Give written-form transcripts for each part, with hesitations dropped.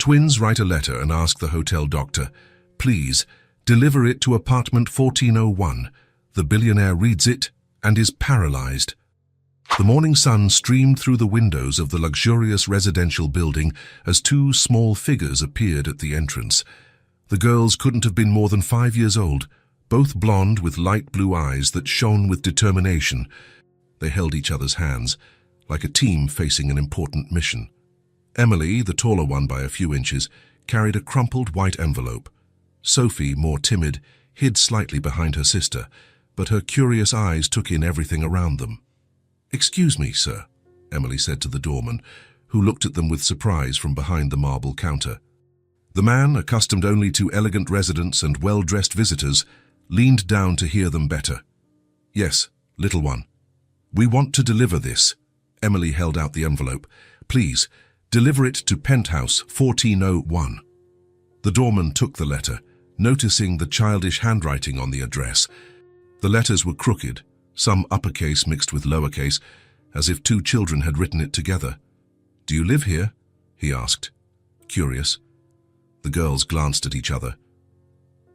Twins write a letter and ask the hotel doctor, "Please, deliver it to apartment 1401. The billionaire reads it and is paralyzed." The morning sun streamed through the windows of the luxurious residential building as two small figures appeared at the entrance. The girls couldn't have been more than 5 years old, both blonde with light blue eyes that shone with determination. They held each other's hands, like a team facing an important mission. Emily, the taller one by a few inches, carried a crumpled white envelope. Sophie, more timid, hid slightly behind her sister, but her curious eyes took in everything around them. "Excuse me, sir," Emily said to the doorman, who looked at them with surprise from behind the marble counter. The man, accustomed only to elegant residents and well-dressed visitors, leaned down to hear them better. "Yes, little one. We want to deliver this." Emily held out the envelope. "Please, deliver it to Penthouse 1401. The doorman took the letter, noticing the childish handwriting on the address. The letters were crooked, some uppercase mixed with lowercase, as if two children had written it together. "Do you live here?" he asked, curious. The girls glanced at each other.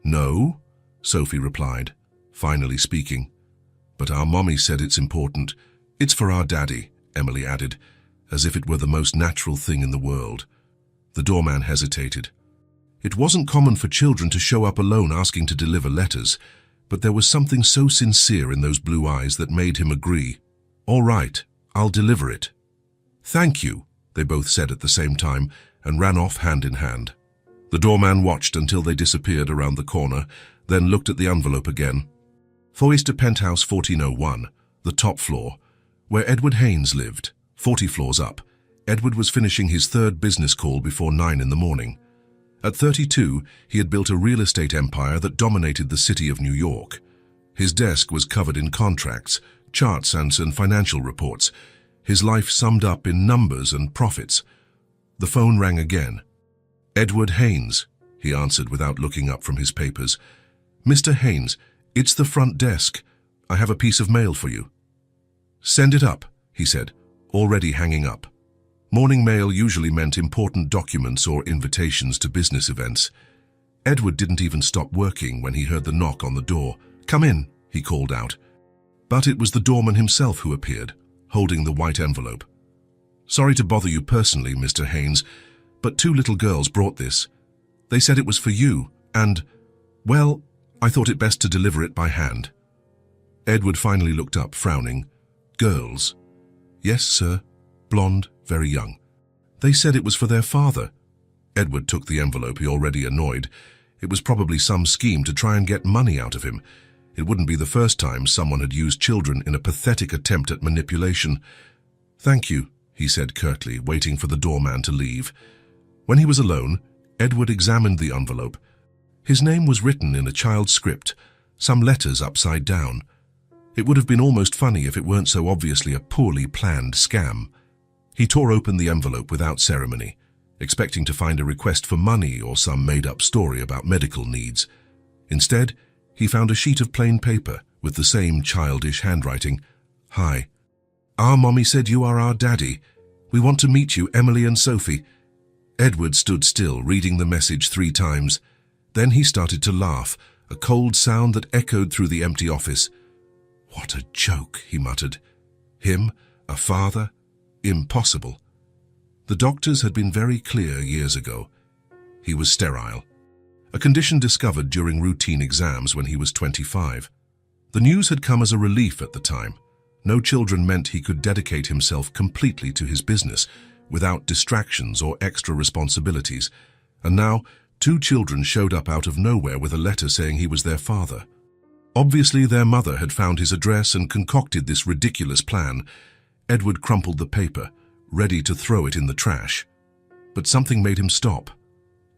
"No," Sophie replied, finally speaking. "But our mommy said it's important. It's for our daddy," Emily added, as if it were the most natural thing in the world. The doorman hesitated. It wasn't common for children to show up alone asking to deliver letters, but there was something so sincere in those blue eyes that made him agree. "All right, I'll deliver it." "Thank you," they both said at the same time and ran off hand in hand. The doorman watched until they disappeared around the corner, then looked at the envelope again. "Foyers to Penthouse 1401, the top floor, where Edward Haynes lived, 40 floors up." Edward was finishing his third business call before 9 in the morning. At 32, he had built a real estate empire that dominated the city of New York. His desk was covered in contracts, charts, and financial reports, his life summed up in numbers and profits. The phone rang again. "Edward Haynes," he answered without looking up from his papers. "Mr. Haynes, it's the front desk. I have a piece of mail for you." "Send it up," he said, already hanging up. Morning mail usually meant important documents or invitations to business events. Edward didn't even stop working when he heard the knock on the door. "Come in," he called out. But it was the doorman himself who appeared, holding the white envelope. "Sorry to bother you personally, Mr. Haynes, but 2 little girls brought this. They said it was for you, and, well, I thought it best to deliver it by hand." Edward finally looked up, frowning. "Girls?" "Yes, sir. Blonde, very young. They said it was for their father." Edward took the envelope, he already annoyed. It was probably some scheme to try and get money out of him. It wouldn't be the first time someone had used children in a pathetic attempt at manipulation. "Thank you," he said curtly, waiting for the doorman to leave. When he was alone, Edward examined the envelope. His name was written in a child's script, some letters upside down. It would have been almost funny if it weren't so obviously a poorly planned scam. He tore open the envelope without ceremony, expecting to find a request for money or some made-up story about medical needs. Instead, he found a sheet of plain paper with the same childish handwriting. "Hi. Our mommy said you are our daddy. We want to meet you, Emily and Sophie." Edward stood still, reading the message 3 times. Then he started to laugh, a cold sound that echoed through the empty office. "What a joke," he muttered. Him, a father? Impossible. The doctors had been very clear years ago. He was sterile, a condition discovered during routine exams when he was 25. The news had come as a relief at the time. No children meant he could dedicate himself completely to his business, without distractions or extra responsibilities. And now, 2 children showed up out of nowhere with a letter saying he was their father. Obviously, their mother had found his address and concocted this ridiculous plan. Edward crumpled the paper, ready to throw it in the trash. But something made him stop.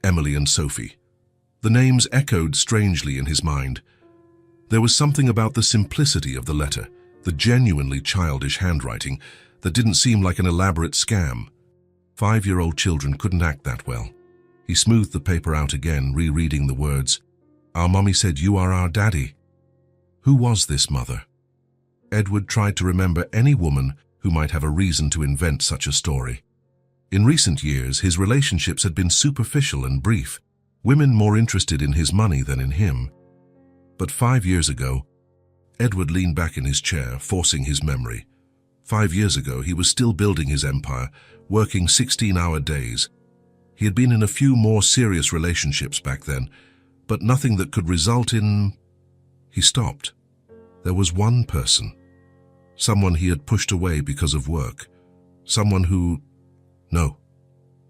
Emily and Sophie. The names echoed strangely in his mind. There was something about the simplicity of the letter, the genuinely childish handwriting, that didn't seem like an elaborate scam. 5-year-old children couldn't act that well. He smoothed the paper out again, rereading the words. "Our mommy said you are our daddy." Who was this mother? Edward tried to remember any woman who might have a reason to invent such a story. In recent years, his relationships had been superficial and brief, women more interested in his money than in him. But 5 years ago, Edward leaned back in his chair, forcing his memory. 5 years ago, he was still building his empire, working 16-hour days. He had been in a few more serious relationships back then, but nothing that could result in... He stopped. There was one person. Someone he had pushed away because of work. Someone who... No,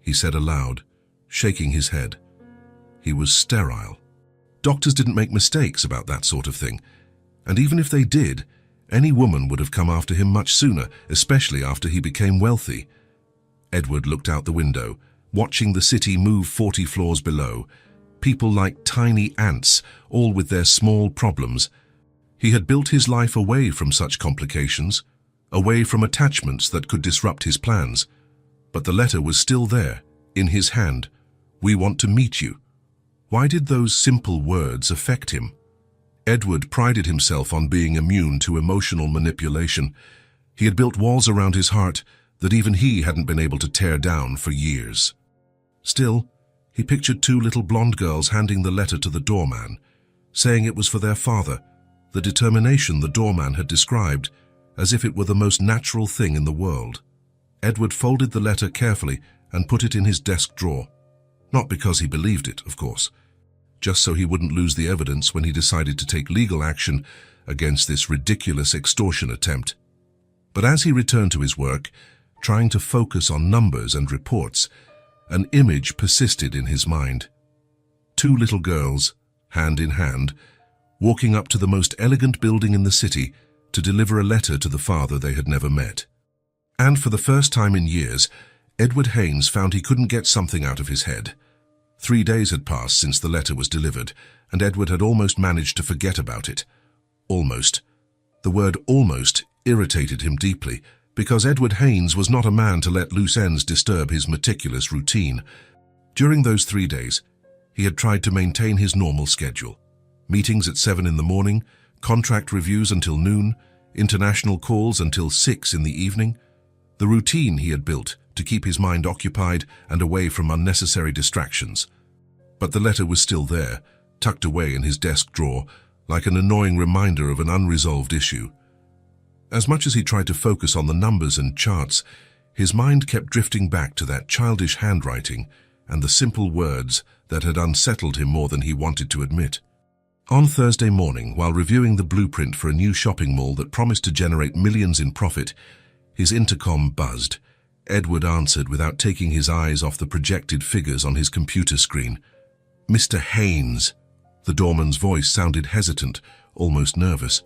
he said aloud, shaking his head. He was sterile. Doctors didn't make mistakes about that sort of thing. And even if they did, any woman would have come after him much sooner, especially after he became wealthy. Edward looked out the window, watching the city move 40 floors below. People like tiny ants, all with their small problems. He had built his life away from such complications, away from attachments that could disrupt his plans. But the letter was still there, in his hand. "We want to meet you." Why did those simple words affect him? Edward prided himself on being immune to emotional manipulation. He had built walls around his heart that even he hadn't been able to tear down for years. Still, he pictured 2 little blonde girls handing the letter to the doorman, saying it was for their father, the determination the doorman had described, as if it were the most natural thing in the world. Edward folded the letter carefully and put it in his desk drawer. Not because he believed it, of course, just so he wouldn't lose the evidence when he decided to take legal action against this ridiculous extortion attempt. But as he returned to his work, trying to focus on numbers and reports, an image persisted in his mind. 2 little girls, hand in hand, walking up to the most elegant building in the city to deliver a letter to the father they had never met. And for the first time in years, Edward Haynes found he couldn't get something out of his head. 3 days had passed since the letter was delivered, and Edward had almost managed to forget about it. Almost. The word almost irritated him deeply, because Edward Haynes was not a man to let loose ends disturb his meticulous routine. During those 3 days, he had tried to maintain his normal schedule. Meetings at 7 in the morning, contract reviews until noon, international calls until 6 in the evening. The routine he had built to keep his mind occupied and away from unnecessary distractions. But the letter was still there, tucked away in his desk drawer, like an annoying reminder of an unresolved issue. As much as he tried to focus on the numbers and charts, his mind kept drifting back to that childish handwriting and the simple words that had unsettled him more than he wanted to admit. On Thursday morning, while reviewing the blueprint for a new shopping mall that promised to generate millions in profit, his intercom buzzed. Edward answered without taking his eyes off the projected figures on his computer screen. "Mr. Haynes." The doorman's voice sounded hesitant, almost nervous.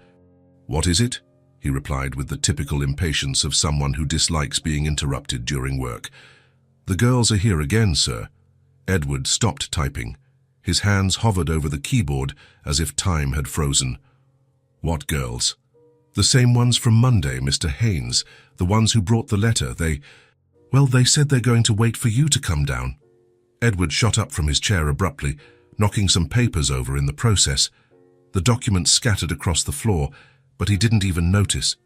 "What is it?" he replied with the typical impatience of someone who dislikes being interrupted during work. "The girls are here again, sir." Edward stopped typing. His hands hovered over the keyboard as if time had frozen. "What girls?" "The same ones from Monday, Mr. Haynes. The ones who brought the letter. They said they're going to wait for you to come down." Edward shot up from his chair abruptly, knocking some papers over in the process. The documents scattered across the floor, but he didn't even notice.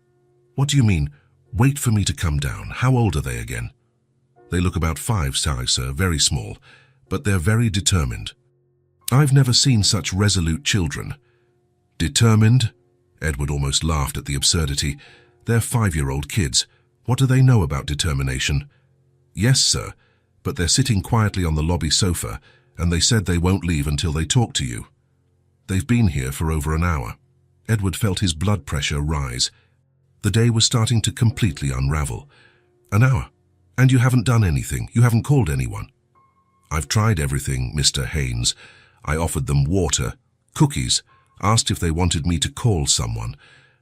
"What do you mean, wait for me to come down? How old are they again?" "They look about 5, sir, very small, but they're very determined." "I've never seen such resolute children." "Determined?" Edward almost laughed at the absurdity. "They're 5-year-old kids. What do they know about determination?" "Yes, sir, but they're sitting quietly on the lobby sofa, and they said they won't leave until they talk to you." "They've been here for over an hour." Edward felt his blood pressure rise. The day was starting to completely unravel. "An hour? And you haven't done anything? You haven't called anyone?" "I've tried everything, Mr. Haynes. I offered them water, cookies, asked if they wanted me to call someone,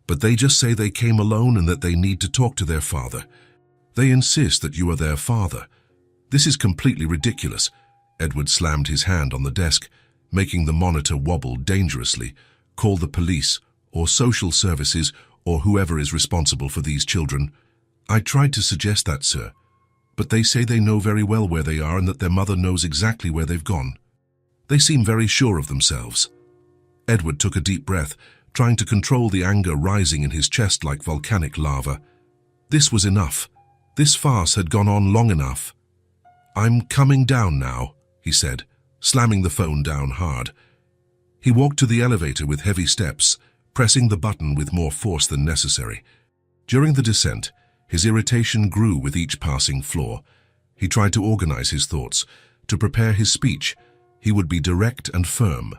but they just say they came alone and that they need to talk to their father. They insist that you are their father. This is completely ridiculous." Edward slammed his hand on the desk, making the monitor wobble dangerously. "Call the police, or social services, or whoever is responsible for these children." "I tried to suggest that, sir, but they say they know very well where they are and that their mother knows exactly where they've gone. They seem very sure of themselves." Edward took a deep breath, trying to control the anger rising in his chest like volcanic lava. This was enough. This farce had gone on long enough. "I'm coming down now," he said, slamming the phone down hard. He walked to the elevator with heavy steps, pressing the button with more force than necessary. During the descent, his irritation grew with each passing floor. He tried to organize his thoughts. To prepare his speech, he would be direct and firm.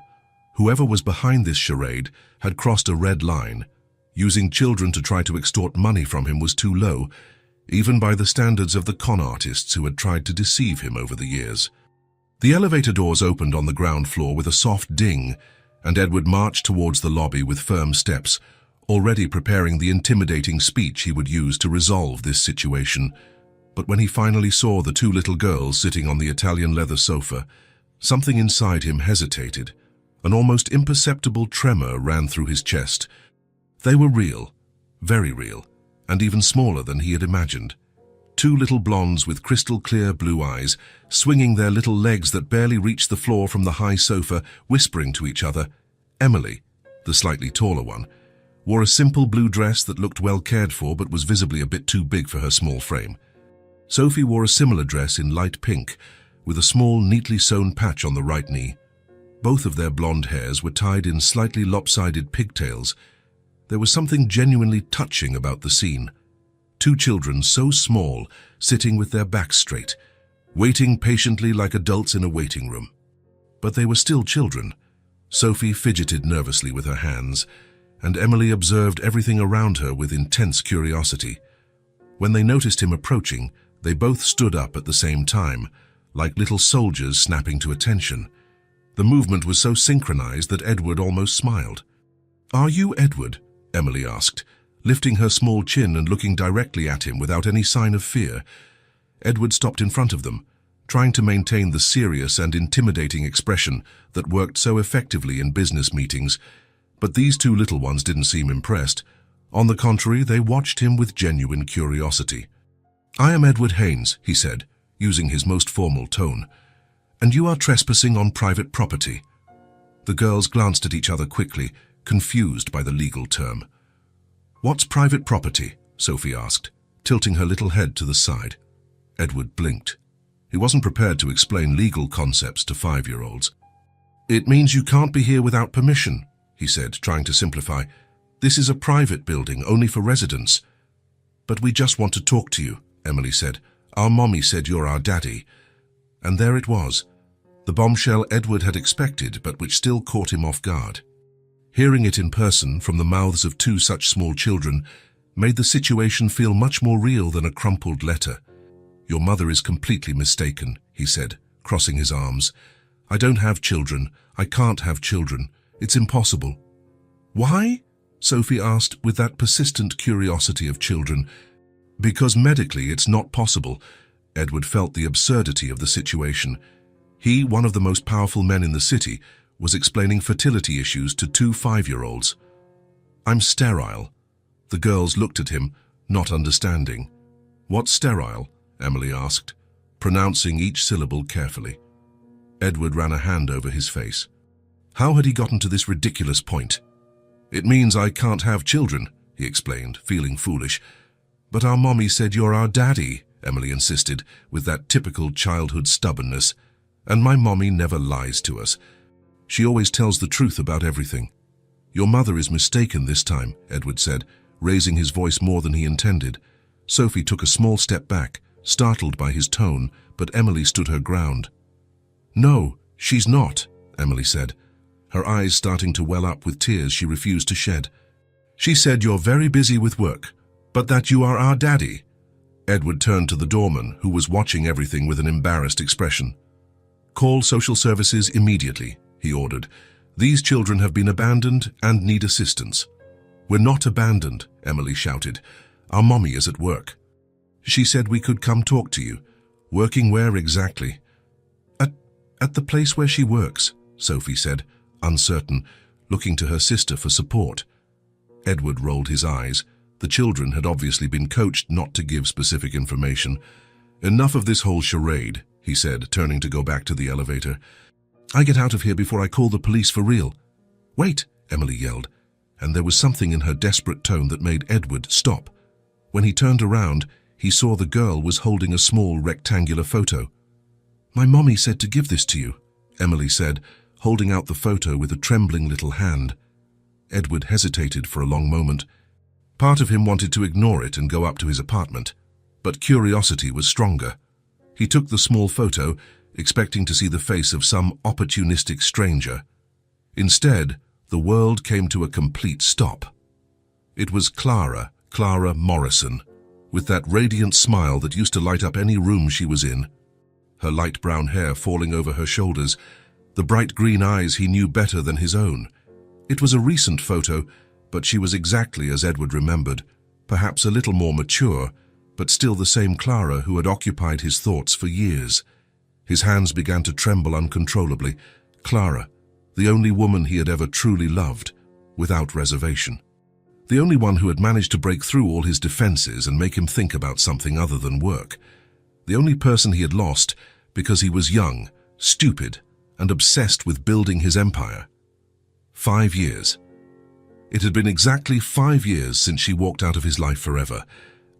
Whoever was behind this charade had crossed a red line. Using children to try to extort money from him was too low, even by the standards of the con artists who had tried to deceive him over the years. The elevator doors opened on the ground floor with a soft ding, and Edward marched towards the lobby with firm steps, already preparing the intimidating speech he would use to resolve this situation. But when he finally saw the two little girls sitting on the Italian leather sofa, something inside him hesitated. An almost imperceptible tremor ran through his chest. They were real, very real, and even smaller than he had imagined. Two little blondes with crystal-clear blue eyes, swinging their little legs that barely reached the floor from the high sofa, whispering to each other. Emily, the slightly taller one, wore a simple blue dress that looked well cared for but was visibly a bit too big for her small frame. Sophie wore a similar dress in light pink, with a small, neatly sewn patch on the right knee. Both of their blonde hairs were tied in slightly lopsided pigtails. There was something genuinely touching about the scene. Two children so small, sitting with their backs straight, waiting patiently like adults in a waiting room. But they were still children. Sophie fidgeted nervously with her hands, and Emily observed everything around her with intense curiosity. When they noticed him approaching, they both stood up at the same time, like little soldiers snapping to attention. The movement was so synchronized that Edward almost smiled. "Are you Edward?" Emily asked, lifting her small chin and looking directly at him without any sign of fear. Edward stopped in front of them, trying to maintain the serious and intimidating expression that worked so effectively in business meetings. But these two little ones didn't seem impressed. On the contrary, they watched him with genuine curiosity. "I am Edward Haynes," he said, using his most formal tone. "And you are trespassing on private property." The girls glanced at each other quickly, confused by the legal term. "What's private property?" Sophie asked, tilting her little head to the side. Edward blinked. He wasn't prepared to explain legal concepts to 5-year-olds. "It means you can't be here without permission," he said, trying to simplify. "This is a private building, only for residents." "But we just want to talk to you," Emily said. "Our mommy said you're our daddy." And there it was, the bombshell Edward had expected, but which still caught him off guard. Hearing it in person from the mouths of two such small children made the situation feel much more real than a crumpled letter. "Your mother is completely mistaken," he said, crossing his arms. "I don't have children. I can't have children. It's impossible." "Why?" Sophie asked with that persistent curiosity of children. "Because medically it's not possible." Edward felt the absurdity of the situation. He, one of the most powerful men in the city, was explaining fertility issues to two 5-year-olds. "I'm sterile." The girls looked at him, not understanding. "What's sterile?" Emily asked, pronouncing each syllable carefully. Edward ran a hand over his face. How had he gotten to this ridiculous point? "It means I can't have children," he explained, feeling foolish. "But our mommy said you're our daddy," Emily insisted, with that typical childhood stubbornness. "And my mommy never lies to us. She always tells the truth about everything." "Your mother is mistaken this time," Edward said, raising his voice more than he intended. Sophie took a small step back, startled by his tone, but Emily stood her ground. "No, she's not," Emily said, her eyes starting to well up with tears she refused to shed. "She said you're very busy with work, but that you are our daddy." Edward turned to the doorman, who was watching everything with an embarrassed expression. "Call social services immediately," he ordered. "These children have been abandoned and need assistance." "We're not abandoned," Emily shouted. "Our mommy is at work. She said we could come talk to you." "Working where exactly?" At the place where she works," Sophie said, uncertain, looking to her sister for support. Edward rolled his eyes. The children had obviously been coached not to give specific information. "Enough of this whole charade," he said, turning to go back to the elevator. "I get out of here before I call the police for real." "Wait," Emily yelled, and there was something in her desperate tone that made Edward stop. When he turned around, he saw the girl was holding a small rectangular photo. "My mommy said to give this to you," Emily said, holding out the photo with a trembling little hand. Edward hesitated for a long moment. Part of him wanted to ignore it and go up to his apartment, but curiosity was stronger. He took the small photo, expecting to see the face of some opportunistic stranger. Instead, the world came to a complete stop. It was Clara Morrison, with that radiant smile that used to light up any room she was in. Her light brown hair falling over her shoulders, the bright green eyes he knew better than his own. It was a recent photo, but she was exactly as Edward remembered, perhaps a little more mature, but still the same Clara who had occupied his thoughts for years. His hands began to tremble uncontrollably. Clara, the only woman he had ever truly loved, without reservation. The only one who had managed to break through all his defenses and make him think about something other than work. The only person he had lost because he was young, stupid, and obsessed with building his empire. 5 years. It had been exactly 5 years since she walked out of his life forever,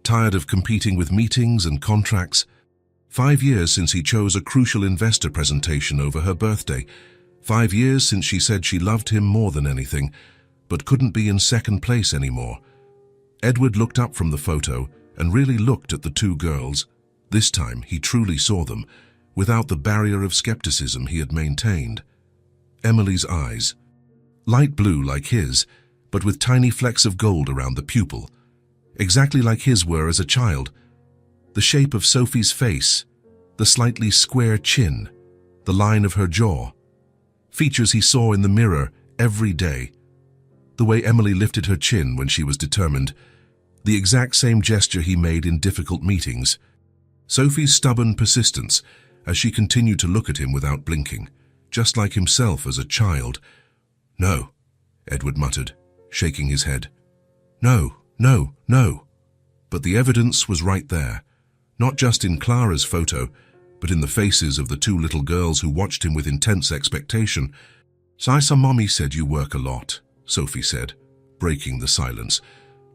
tired of competing with meetings and contracts. 5 years since he chose a crucial investor presentation over her birthday. 5 years since she said she loved him more than anything, but couldn't be in second place anymore. Edward looked up from the photo and really looked at the two girls. This time he truly saw them, without the barrier of skepticism he had maintained. Emily's eyes, light blue like his, but with tiny flecks of gold around the pupil, exactly like his were as a child. The shape of Sophie's face, the slightly square chin, the line of her jaw, features he saw in the mirror every day. The way Emily lifted her chin when she was determined, the exact same gesture he made in difficult meetings. Sophie's stubborn persistence as she continued to look at him without blinking, just like himself as a child. "No," Edward muttered, shaking his head. "No, no, no." But the evidence was right there, not just in Clara's photo, but in the faces of the two little girls who watched him with intense expectation. "Saw mommy said you work a lot," Sophie said, breaking the silence.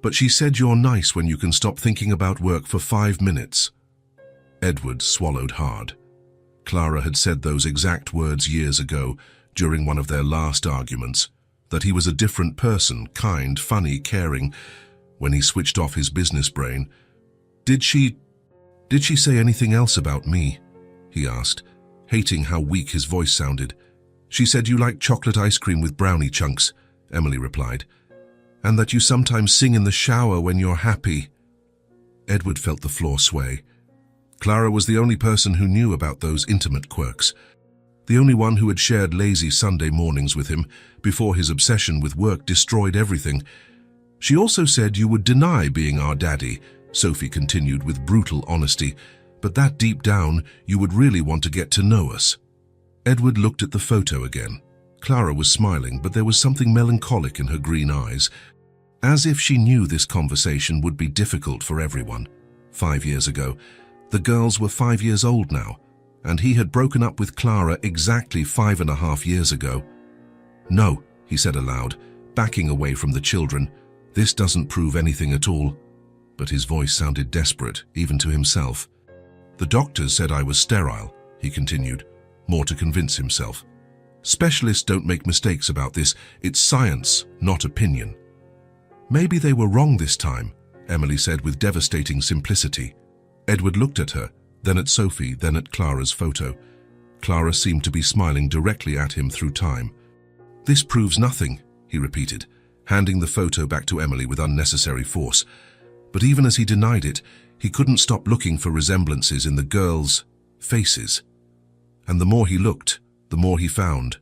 "But she said you're nice when you can stop thinking about work for 5 minutes." Edward swallowed hard. Clara had said those exact words years ago, during one of their last arguments, that he was a different person, kind, funny, caring, when he switched off his business brain. Did she say anything else about me?" he asked, hating how weak his voice sounded. "She said you like chocolate ice cream with brownie chunks," Emily replied, "and that you sometimes sing in the shower when you're happy." Edward felt the floor sway. Clara was the only person who knew about those intimate quirks, the only one who had shared lazy Sunday mornings with him before his obsession with work destroyed everything. "She also said you would deny being our daddy," Sophie continued with brutal honesty, "but that deep down you would really want to get to know us." Edward looked at the photo again. Clara was smiling, but there was something melancholic in her green eyes, as if she knew this conversation would be difficult for everyone. 5 years ago, the girls were 5 years old now, and he had broken up with Clara exactly 5.5 years ago. "No," he said aloud, backing away from the children. "This doesn't prove anything at all." But his voice sounded desperate, even to himself. "The doctors said I was sterile," he continued, more to convince himself. "Specialists don't make mistakes about this. It's science, not opinion." "Maybe they were wrong this time," Emily said with devastating simplicity. Edward looked at her, then at Sophie, then at Clara's photo. Clara seemed to be smiling directly at him through time. "This proves nothing," he repeated, handing the photo back to Emily with unnecessary force. But even as he denied it, he couldn't stop looking for resemblances in the girls' faces. And the more he looked, the more he found.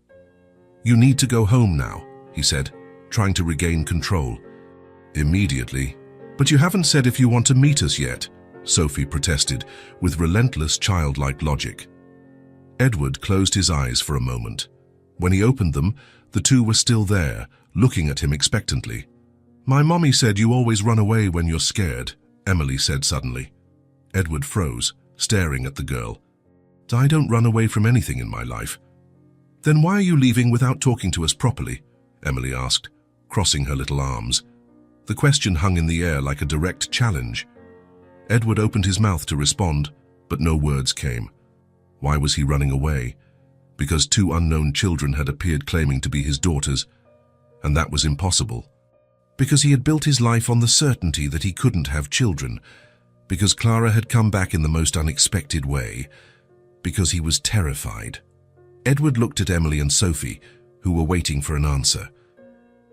"You need to go home now," he said, trying to regain control. "Immediately." "But you haven't said if you want to meet us yet," Sophie protested, with relentless childlike logic. Edward closed his eyes for a moment. When he opened them, the two were still there, looking at him expectantly. "My mommy said you always run away when you're scared," Emily said suddenly. Edward froze, staring at the girl. "I don't run away from anything in my life." "Then why are you leaving without talking to us properly?" Emily asked, crossing her little arms. The question hung in the air like a direct challenge. Edward opened his mouth to respond, but no words came. Why was he running away? Because two unknown children had appeared claiming to be his daughters, and that was impossible. Because he had built his life on the certainty that he couldn't have children. Because Clara had come back in the most unexpected way. Because he was terrified. Edward looked at Emily and Sophie, who were waiting for an answer.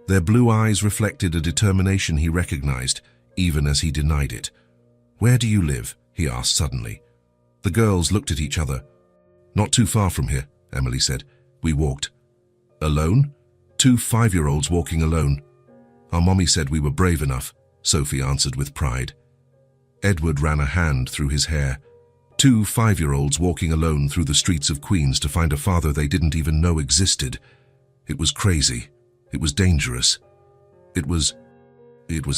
Their blue eyes reflected a determination he recognized, even as he denied it. "Where do you live?" he asked suddenly. The girls looked at each other. "Not too far from here," Emily said. "We walked." "Alone?" "Two 5-year-olds walking alone." "Our mommy said we were brave enough," Sophie answered with pride. Edward ran a hand through his hair. Two 5-year-olds walking alone through the streets of Queens to find a father they didn't even know existed. It was crazy. It was dangerous. It was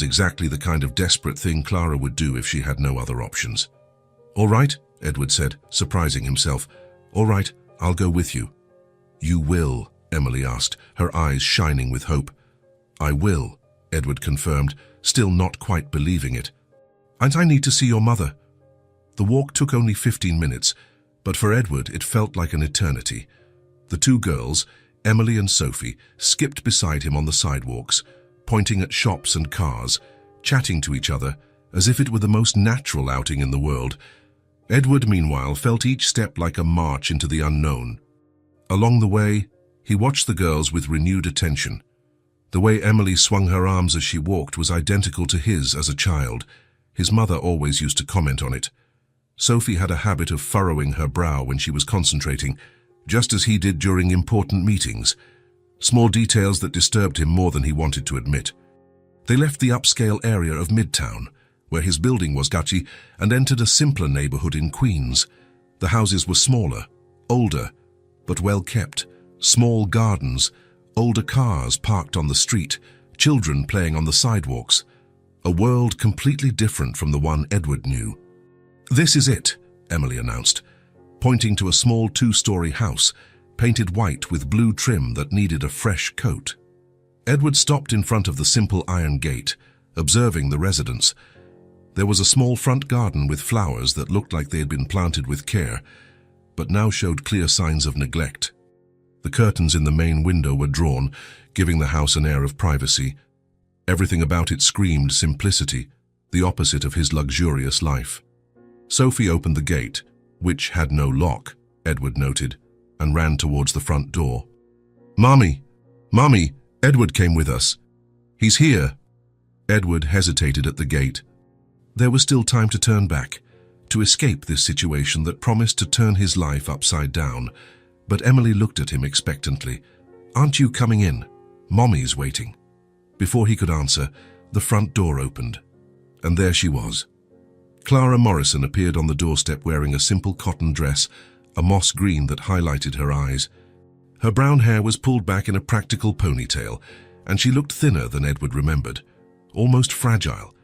exactly the kind of desperate thing Clara would do if she had no other options. "All right," Edward said, surprising himself. "All right, I'll go with you." "You will?" Emily asked, her eyes shining with hope. "I will," Edward confirmed, still not quite believing it. "And I need to see your mother." The walk took only 15 minutes, but for Edward it felt like an eternity. The two girls, Emily and Sophie, skipped beside him on the sidewalks, pointing at shops and cars, chatting to each other as if it were the most natural outing in the world. Edward, meanwhile, felt each step like a march into the unknown. Along the way, he watched the girls with renewed attention. The way Emily swung her arms as she walked was identical to his as a child. His mother always used to comment on it. Sophie had a habit of furrowing her brow when she was concentrating, just as he did during important meetings. Small details that disturbed him more than he wanted to admit. They left the upscale area of Midtown, where his building was Gucci, and entered a simpler neighborhood in Queens. The houses were smaller, older, but well kept. Small gardens, older cars parked on the street, children playing on the sidewalks. A world completely different from the one Edward knew. "This is it," Emily announced, pointing to a small 2-story house, painted white with blue trim that needed a fresh coat. Edward stopped in front of the simple iron gate, observing the residence. There was a small front garden with flowers that looked like they had been planted with care, but now showed clear signs of neglect. The curtains in the main window were drawn, giving the house an air of privacy. Everything about it screamed simplicity, the opposite of his luxurious life. Sophie opened the gate, which had no lock, Edward noted, and ran towards the front door. "Mommy! Mommy! Edward came with us. He's here!" Edward hesitated at the gate. There was still time to turn back, to escape this situation that promised to turn his life upside down. But Emily looked at him expectantly. "Aren't you coming in? Mommy's waiting." Before he could answer, the front door opened, and there she was. Clara Morrison appeared on the doorstep wearing a simple cotton dress, a moss green that highlighted her eyes. Her brown hair was pulled back in a practical ponytail, and she looked thinner than Edward remembered, almost fragile.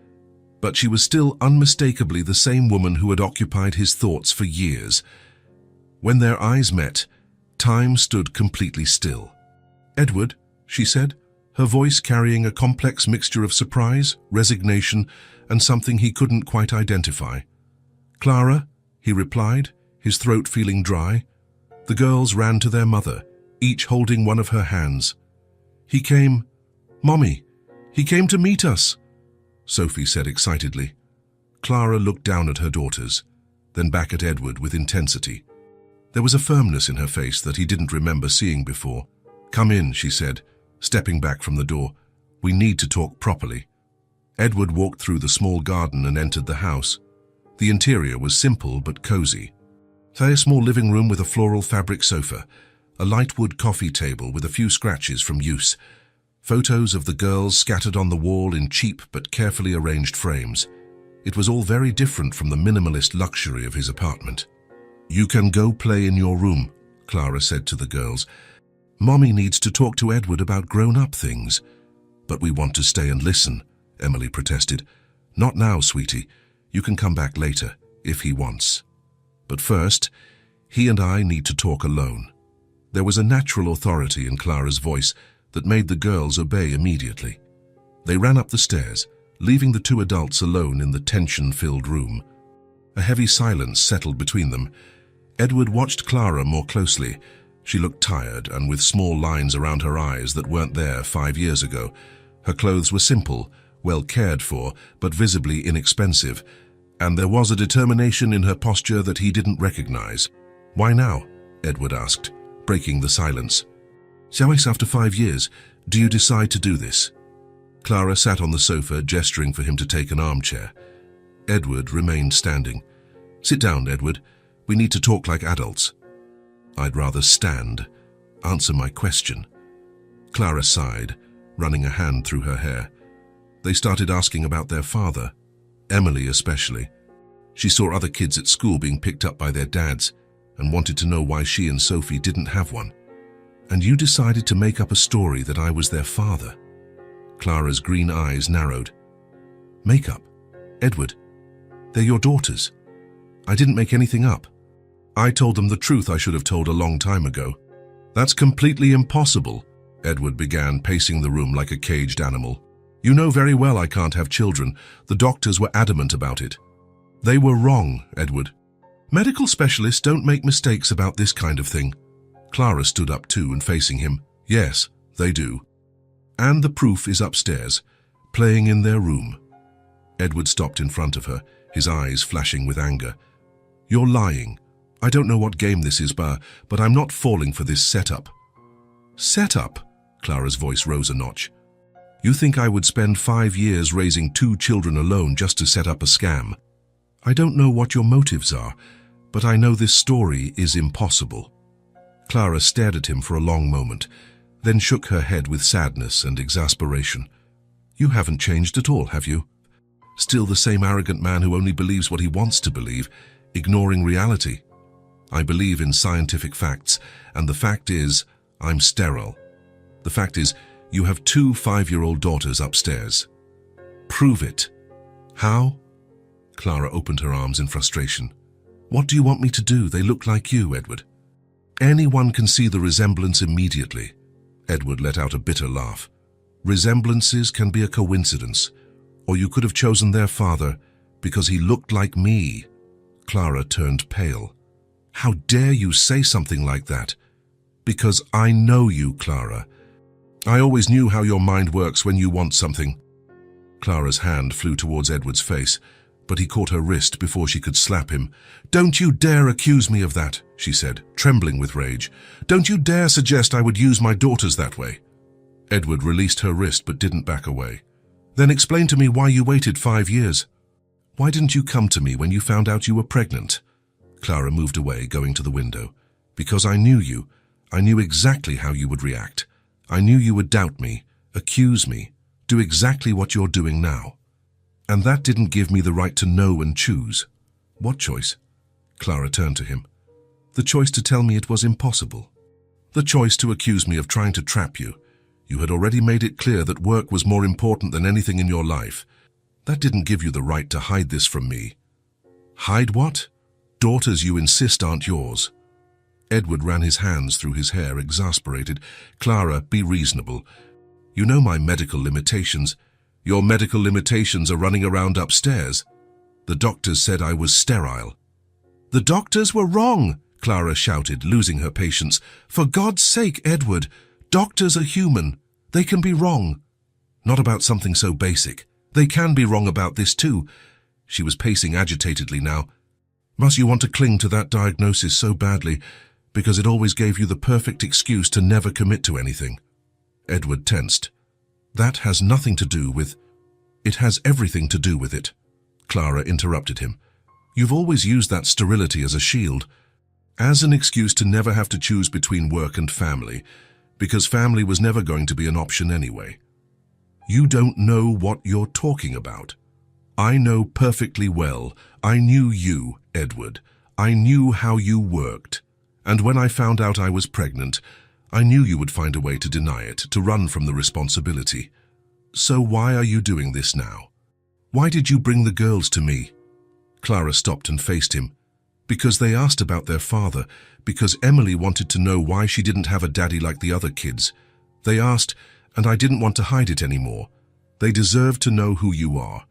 But she was still unmistakably the same woman who had occupied his thoughts for years. When their eyes met, time stood completely still. "Edward," she said, her voice carrying a complex mixture of surprise, resignation, and something he couldn't quite identify. "Clara," he replied, his throat feeling dry. The girls ran to their mother, each holding one of her hands. "He came, Mommy, he came to meet us," Sophie said excitedly. Clara looked down at her daughters, then back at Edward with intensity. There was a firmness in her face that he didn't remember seeing before. "Come in," she said, stepping back from the door. "We need to talk properly." Edward walked through the small garden and entered the house. The interior was simple but cozy. A small living room with a floral fabric sofa, a light wood coffee table with a few scratches from use, photos of the girls scattered on the wall in cheap but carefully arranged frames. It was all very different from the minimalist luxury of his apartment. "You can go play in your room," Clara said to the girls. "Mommy needs to talk to Edward about grown-up things." "But we want to stay and listen," Emily protested. "Not now, sweetie. You can come back later, if he wants. But first, he and I need to talk alone." There was a natural authority in Clara's voice that made the girls obey immediately. They ran up the stairs, leaving the two adults alone in the tension-filled room. A heavy silence settled between them. Edward watched Clara more closely. She looked tired and with small lines around her eyes that weren't there 5 years ago. Her clothes were simple, well cared for, but visibly inexpensive, and there was a determination in her posture that he didn't recognize. "Why now?" Edward asked, breaking the silence. "Always after 5 years, do you decide to do this?" Clara sat on the sofa, gesturing for him to take an armchair. Edward remained standing. "Sit down, Edward. We need to talk like adults." "I'd rather stand. Answer my question." Clara sighed, running a hand through her hair. They started asking about their father, Emily especially. She saw other kids at school being picked up by their dads and wanted to know why she and Sophie didn't have one. "And you decided to make up a story that I was their father." Clara's green eyes narrowed. "Make up? Edward, they're your daughters. I didn't make anything up. I told them the truth I should have told a long time ago." "That's completely impossible," Edward began, pacing the room like a caged animal. "You know very well I can't have children. The doctors were adamant about it." "They were wrong, Edward. Medical specialists don't make mistakes about this kind of thing." Clara stood up too and facing him. "Yes, they do. And the proof is upstairs, playing in their room." Edward stopped in front of her, his eyes flashing with anger. "You're lying. I don't know what game this is, but I'm not falling for this setup." "Setup?" Clara's voice rose a notch. "You think I would spend 5 years raising 2 children alone just to set up a scam? I don't know what your motives are, but I know this story is impossible." Clara stared at him for a long moment, then shook her head with sadness and exasperation. "You haven't changed at all, have you? Still the same arrogant man who only believes what he wants to believe, ignoring reality. I believe in scientific facts, and the fact is, I'm sterile. The fact is, you have 2 5-year-old daughters upstairs. Prove it." "How?" Clara opened her arms in frustration. "What do you want me to do? They look like you, Edward." "Anyone can see the resemblance immediately." Edward let out a bitter laugh. "Resemblances can be a coincidence, or you could have chosen their father because he looked like me." Clara turned pale. "How dare you say something like that?" "Because I know you, Clara. I always knew how your mind works when you want something." Clara's hand flew towards Edward's face, but he caught her wrist before she could slap him. "Don't you dare accuse me of that," she said, trembling with rage. "Don't you dare suggest I would use my daughters that way." Edward released her wrist but didn't back away. "Then explain to me why you waited 5 years. Why didn't you come to me when you found out you were pregnant?" Clara moved away, going to the window. "Because I knew you. I knew exactly how you would react. I knew you would doubt me, accuse me, do exactly what you're doing now. And that didn't give me the right to know and choose." "What choice?" Clara turned to him. "The choice to tell me it was impossible. The choice to accuse me of trying to trap you. You had already made it clear that work was more important than anything in your life. That didn't give you the right to hide this from me." "Hide what?" "Daughters you insist aren't yours." Edward ran his hands through his hair, exasperated. "Clara, be reasonable. You know my medical limitations. Your medical limitations are running around upstairs. The doctors said I was sterile." "The doctors were wrong," Clara shouted, losing her patience. "For God's sake, Edward, doctors are human. They can be wrong. Not about something so basic. They can be wrong about this too." She was pacing agitatedly now. "Must you want to cling to that diagnosis so badly, because it always gave you the perfect excuse to never commit to anything?" Edward tensed. "That has nothing to do with—" "It has everything to do with it," Clara interrupted him. "You've always used that sterility as a shield, as an excuse to never have to choose between work and family, because family was never going to be an option anyway. You don't know what you're talking about. I know perfectly well. I knew you, Edward. I knew how you worked. And when I found out I was pregnant, I knew you would find a way to deny it, to run from the responsibility. So why are you doing this now? Why did you bring the girls to me?" Clara stopped and faced him. "Because they asked about their father, because Emily wanted to know why she didn't have a daddy like the other kids. They asked, and I didn't want to hide it anymore. They deserve to know who you are.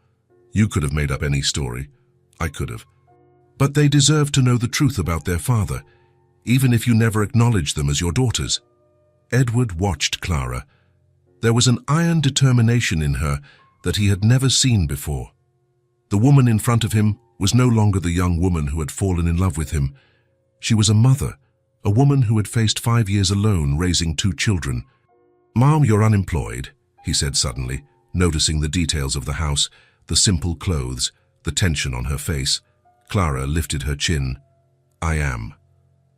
You could have made up any story. I could have. But they deserve to know the truth about their father, even if you never acknowledge them as your daughters. Edward watched Clara. There was an iron determination in her that he had never seen before. The woman in front of him was no longer the young woman who had fallen in love with him. She was a mother, a woman who had faced 5 years alone raising 2 children. "Mom, you're unemployed," he said suddenly, noticing the details of the house, the simple clothes, the tension on her face. Clara lifted her chin. "I am.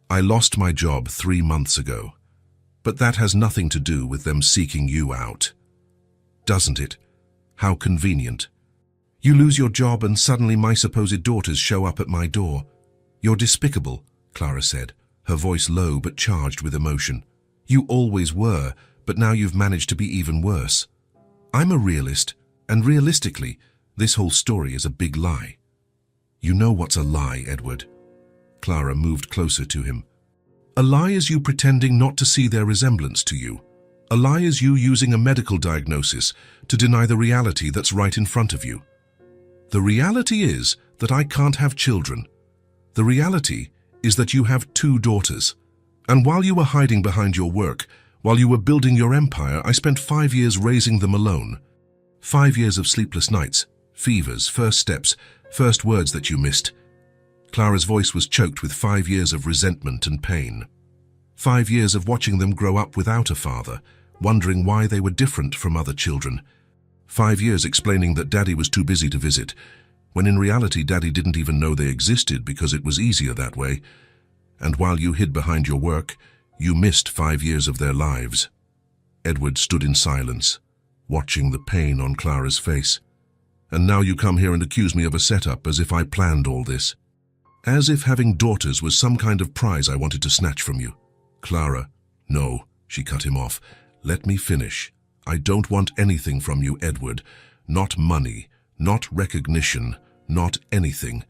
I lost my job 3 months ago. But that has nothing to do with them seeking you out. Doesn't it? How convenient. You lose your job and suddenly my supposed daughters show up at my door. You're despicable," Clara said, her voice low but charged with emotion. "You always were, but now you've managed to be even worse. I'm a realist, and realistically, this whole story is a big lie." "You know what's a lie, Edward?" Clara moved closer to him. "A lie is you pretending not to see their resemblance to you. A lie is you using a medical diagnosis to deny the reality that's right in front of you. The reality is that I can't have children. The reality is that you have 2 daughters. And while you were hiding behind your work, while you were building your empire, I spent 5 years raising them alone. 5 years of sleepless nights, fevers, first steps, first words that you missed." Clara's voice was choked with 5 years of resentment and pain. 5 years of watching them grow up without a father, wondering why they were different from other children. 5 years explaining that Daddy was too busy to visit, when in reality Daddy didn't even know they existed because it was easier that way. And while you hid behind your work, you missed 5 years of their lives. Edward stood in silence, watching the pain on Clara's face. "And now you come here and accuse me of a setup, as if I planned all this. As if having daughters was some kind of prize I wanted to snatch from you." "Clara, no," she cut him off. "Let me finish. I don't want anything from you, Edward. Not money, not recognition, not anything.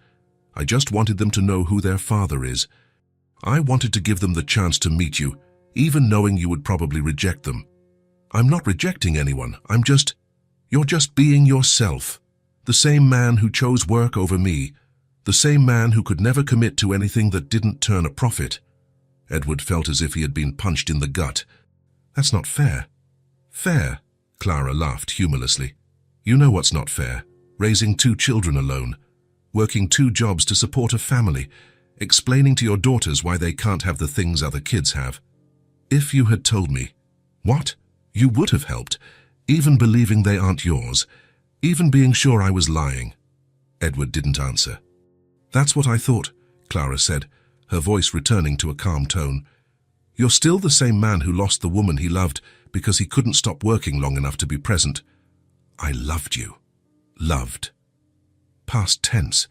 I just wanted them to know who their father is. I wanted to give them the chance to meet you, even knowing you would probably reject them. I'm not rejecting anyone. You're just being yourself. The same man who chose work over me. The same man who could never commit to anything that didn't turn a profit." Edward felt as if he had been punched in the gut. "That's not fair." "Fair?" Clara laughed humorlessly. "You know what's not fair. Raising 2 children alone. Working 2 jobs to support a family. Explaining to your daughters why they can't have the things other kids have. If you had told me." "What? You would have helped. Even believing they aren't yours. Even being sure I was lying." Edward didn't answer. "That's what I thought," Clara said, her voice returning to a calm tone. "You're still the same man who lost the woman he loved because he couldn't stop working long enough to be present. I loved you. Loved. Past tense.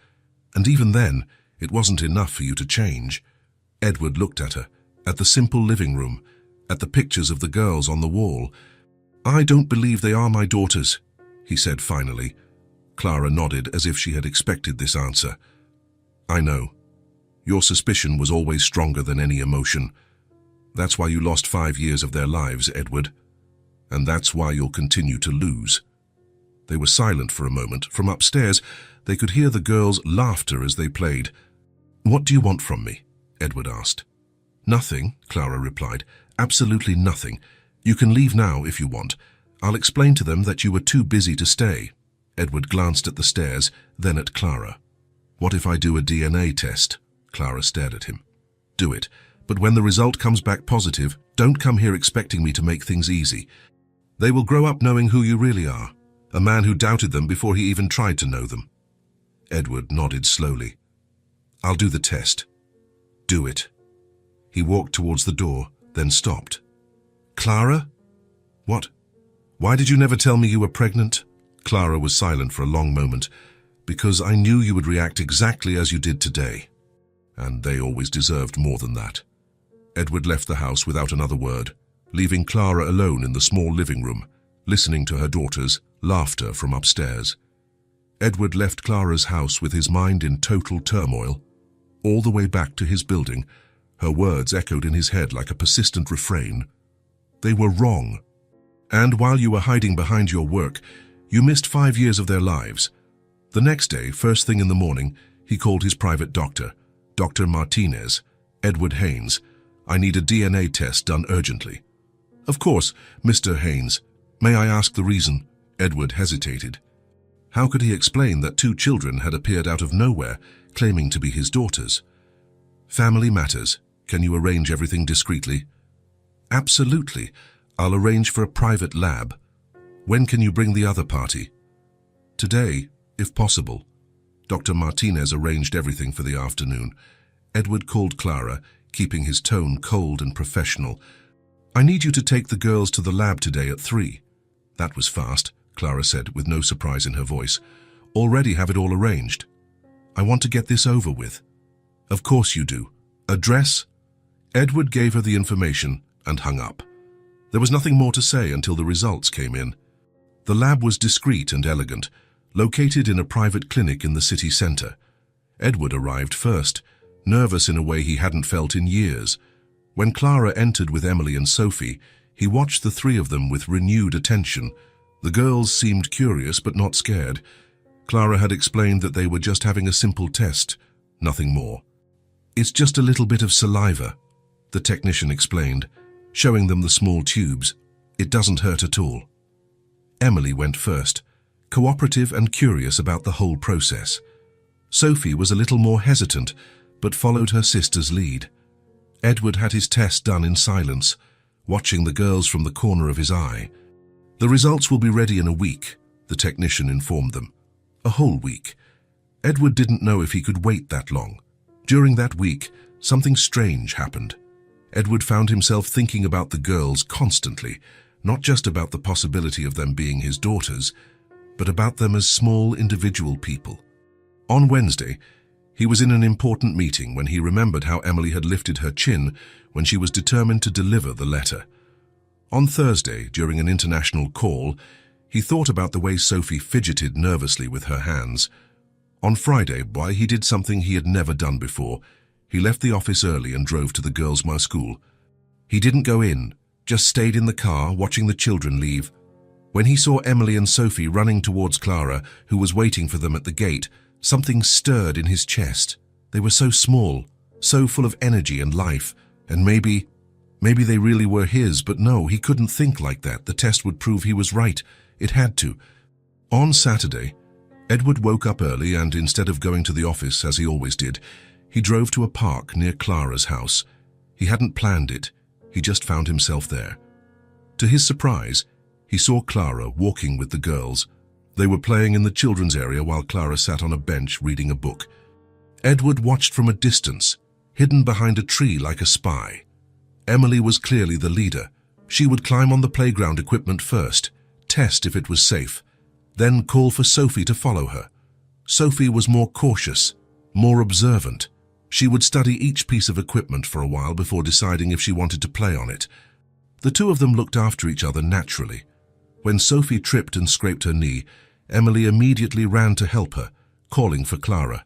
And even then, it wasn't enough for you to change." Edward looked at her, at the simple living room, at the pictures of the girls on the wall. "I don't believe they are my daughters," he said finally. Clara nodded as if she had expected this answer. "I know. Your suspicion was always stronger than any emotion. That's why you lost 5 years of their lives, Edward. And that's why you'll continue to lose." They were silent for a moment. From upstairs, they could hear the girls' laughter as they played. "What do you want from me?" Edward asked. "Nothing," Clara replied. "Absolutely nothing. You can leave now if you want. I'll explain to them that you were too busy to stay." Edward glanced at the stairs, then at Clara. "What if I do a DNA test?" Clara stared at him. "Do it. But when the result comes back positive, don't come here expecting me to make things easy. They will grow up knowing who you really are, a man who doubted them before he even tried to know them." Edward nodded slowly. "I'll do the test." "Do it." He walked towards the door, then stopped. "Clara? What? Why did you never tell me you were pregnant?" Clara was silent for a long moment. "Because I knew you would react exactly as you did today. And they always deserved more than that." Edward left the house without another word, leaving Clara alone in the small living room, listening to her daughter's laughter from upstairs. Edward left Clara's house with his mind in total turmoil. All the way back to his building, her words echoed in his head like a persistent refrain. They were wrong. And while you were hiding behind your work, you missed 5 years of their lives. The next day, first thing in the morning, He called his private doctor, Dr. Martinez. "Edward Haynes, I need a DNA test done urgently." "Of course, Mr. Haynes. May I ask the reason?" Edward hesitated. How could he explain that 2 children had appeared out of nowhere, claiming to be his daughters? "Family matters. Can you arrange everything discreetly?" "Absolutely. I'll arrange for a private lab. When can you bring the other party?" "Today, if possible." Dr. Martinez arranged everything for the afternoon. Edward called Clara, keeping his tone cold and professional. "I need you to take the girls to the lab today at 3. "That was fast," Clara said, with no surprise in her voice. "Already have it all arranged." "I want to get this over with." "Of course you do. Address?" Edward gave her the information and hung up. There was nothing more to say until the results came in. The lab was discreet and elegant, located in a private clinic in the city center. Edward arrived first, nervous in a way he hadn't felt in years. When Clara entered with Emily and Sophie, he watched the 3 of them with renewed attention. The girls seemed curious but not scared. Clara had explained that they were just having a simple test, nothing more. "It's just a little bit of saliva," the technician explained, showing them the small tubes. "It doesn't hurt at all." Emily went first, cooperative and curious about the whole process. Sophie was a little more hesitant, but followed her sister's lead. Edward had his test done in silence, watching the girls from the corner of his eye. "The results will be ready in a week," the technician informed them. A whole week. Edward didn't know if he could wait that long. During that week, something strange happened. Edward found himself thinking about the girls constantly, not just about the possibility of them being his daughters, but about them as small individual people. On Wednesday, he was in an important meeting when he remembered how Emily had lifted her chin when she was determined to deliver the letter. On Thursday, during an international call, he thought about the way Sophie fidgeted nervously with her hands. On Friday, why he did something he had never done before. He left the office early and drove to the girls' school. He didn't go in, just stayed in the car watching the children leave. When he saw Emily and Sophie running towards Clara, who was waiting for them at the gate, something stirred in his chest. They were so small, so full of energy and life, and maybe they really were his, but no, he couldn't think like that. The test would prove he was right. It had to. On Saturday, Edward woke up early and instead of going to the office as he always did, he drove to a park near Clara's house. He hadn't planned it. He just found himself there. To his surprise, he saw Clara walking with the girls. They were playing in the children's area while Clara sat on a bench reading a book. Edward watched from a distance, hidden behind a tree like a spy. Emily was clearly the leader. She would climb on the playground equipment first, test if it was safe, then call for Sophie to follow her. Sophie was more cautious, more observant. She would study each piece of equipment for a while before deciding if she wanted to play on it. The 2 of them looked after each other naturally. When Sophie tripped and scraped her knee, Emily immediately ran to help her, calling for Clara.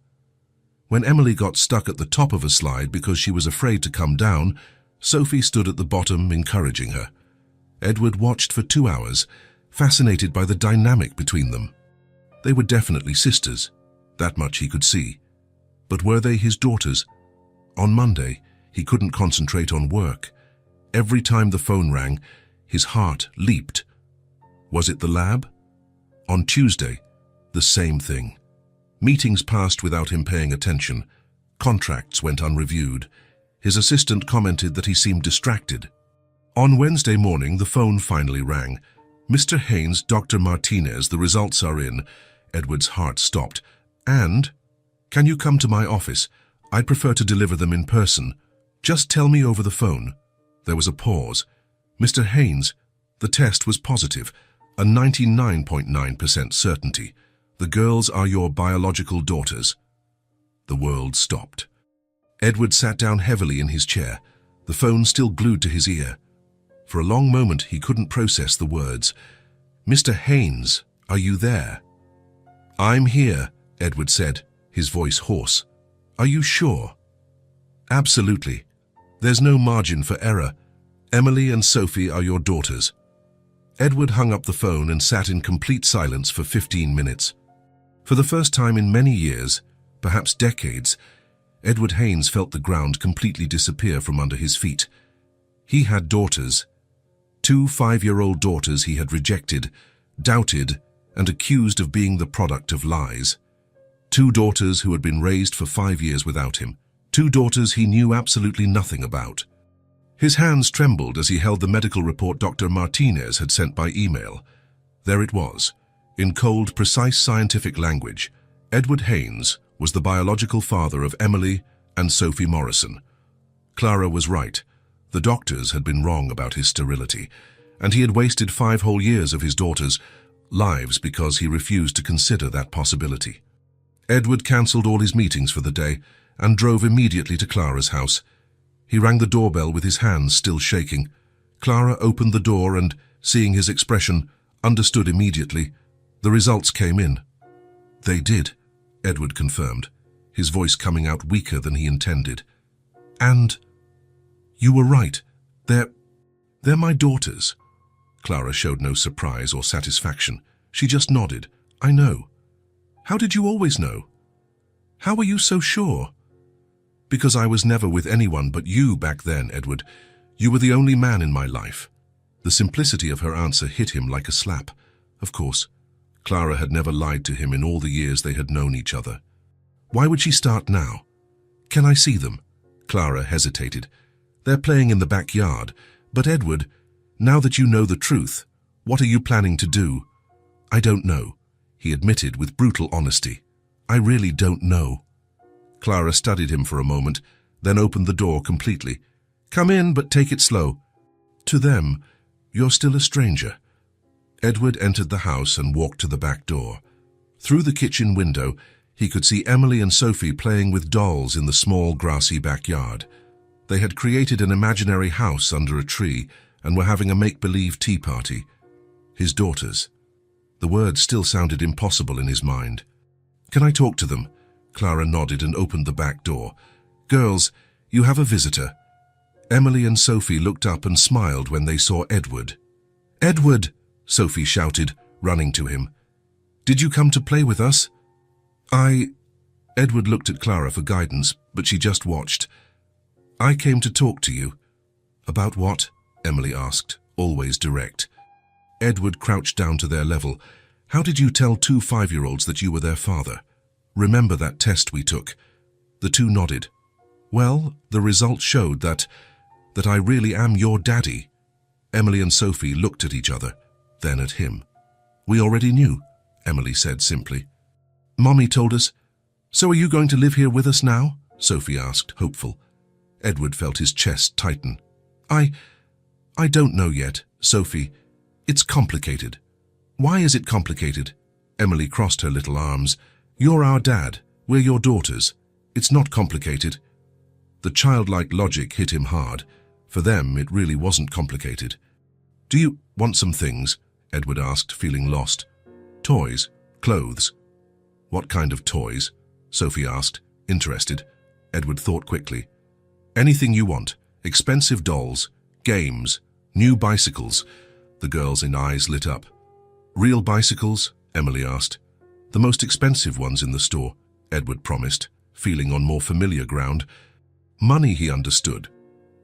When Emily got stuck at the top of a slide because she was afraid to come down, Sophie stood at the bottom, encouraging her. Edward watched for 2 hours, fascinated by the dynamic between them. They were definitely sisters, that much he could see. But were they his daughters? On Monday, he couldn't concentrate on work. Every time the phone rang, his heart leaped. Was it the lab? On Tuesday, the same thing. Meetings passed without him paying attention. Contracts went unreviewed. His assistant commented that he seemed distracted. On Wednesday morning, the phone finally rang. "Mr. Haynes, Dr. Martinez, the results are in." Edward's heart stopped. "And? Can you come to my office? I'd prefer to deliver them in person. Just tell me over the phone." There was a pause. "Mr. Haynes, the test was positive, a 99.9% certainty. The girls are your biological daughters." The world stopped. Edward sat down heavily in his chair, the phone still glued to his ear. For a long moment, he couldn't process the words. "Mr. Haynes, are you there?" "I'm here," Edward said, his voice hoarse. "Are you sure?" "Absolutely. There's no margin for error. Emily and Sophie are your daughters." Edward hung up the phone and sat in complete silence for 15 minutes. For the first time in many years, perhaps decades. Edward Haynes felt the ground completely disappear from under his feet. He had daughters. 2 5-year-old daughters he had rejected, doubted, and accused of being the product of lies. 2 daughters who had been raised for 5 years without him. 2 daughters he knew absolutely nothing about. His hands trembled as he held the medical report Dr. Martinez had sent by email. There it was. In cold, precise scientific language, Edward Haynes was the biological father of Emily and Sophie Morrison. Clara was right. The doctors had been wrong about his sterility, and he had wasted 5 whole years of his daughters' lives because he refused to consider that possibility. Edward cancelled all his meetings for the day and drove immediately to Clara's house. He rang the doorbell with his hands still shaking. Clara opened the door and, seeing his expression, understood immediately. The results came in. They did, Edward confirmed, his voice coming out weaker than he intended. And you were right. They're my daughters. Clara showed no surprise or satisfaction. She just nodded. I know. How did you always know? How were you so sure? Because I was never with anyone but you back then, Edward. You were the only man in my life. The simplicity of her answer hit him like a slap. Of course, Clara had never lied to him in all the years they had known each other. Why would she start now? Can I see them? Clara hesitated. They're playing in the backyard. But Edward, now that you know the truth, what are you planning to do? I don't know, he admitted with brutal honesty. I really don't know. Clara studied him for a moment, then opened the door completely. Come in, but take it slow. To them, you're still a stranger. Edward entered the house and walked to the back door. Through the kitchen window, he could see Emily and Sophie playing with dolls in the small grassy backyard. They had created an imaginary house under a tree and were having a make-believe tea party. His daughters. The words still sounded impossible in his mind. Can I talk to them? Clara nodded and opened the back door. Girls, you have a visitor. Emily and Sophie looked up and smiled when they saw Edward. Edward! Sophie shouted, running to him. Did you come to play with us? Edward looked at Clara for guidance, but she just watched. I came to talk to you. About what? Emily asked, always direct. Edward crouched down to their level. How did you tell 2 5-year-olds that you were their father? Remember that test we took? The 2 nodded. Well, the results showed that I really am your daddy. Emily and Sophie looked at each other, then at him. We already knew, Emily said simply. Mommy told us. So are you going to live here with us now? Sophie asked, hopeful. Edward felt his chest tighten. I don't know yet, Sophie. It's complicated. Why is it complicated? Emily crossed her little arms. You're our dad. We're your daughters. It's not complicated. The childlike logic hit him hard. For them, it really wasn't complicated. Do you want some things? Edward asked, feeling lost. Toys? Clothes? What kind of toys? Sophie asked, interested. Edward thought quickly. Anything you want. Expensive dolls, games, new bicycles. The girls' eyes lit up. Real bicycles? Emily asked. The most expensive ones in the store, Edward promised, feeling on more familiar ground. Money, he understood.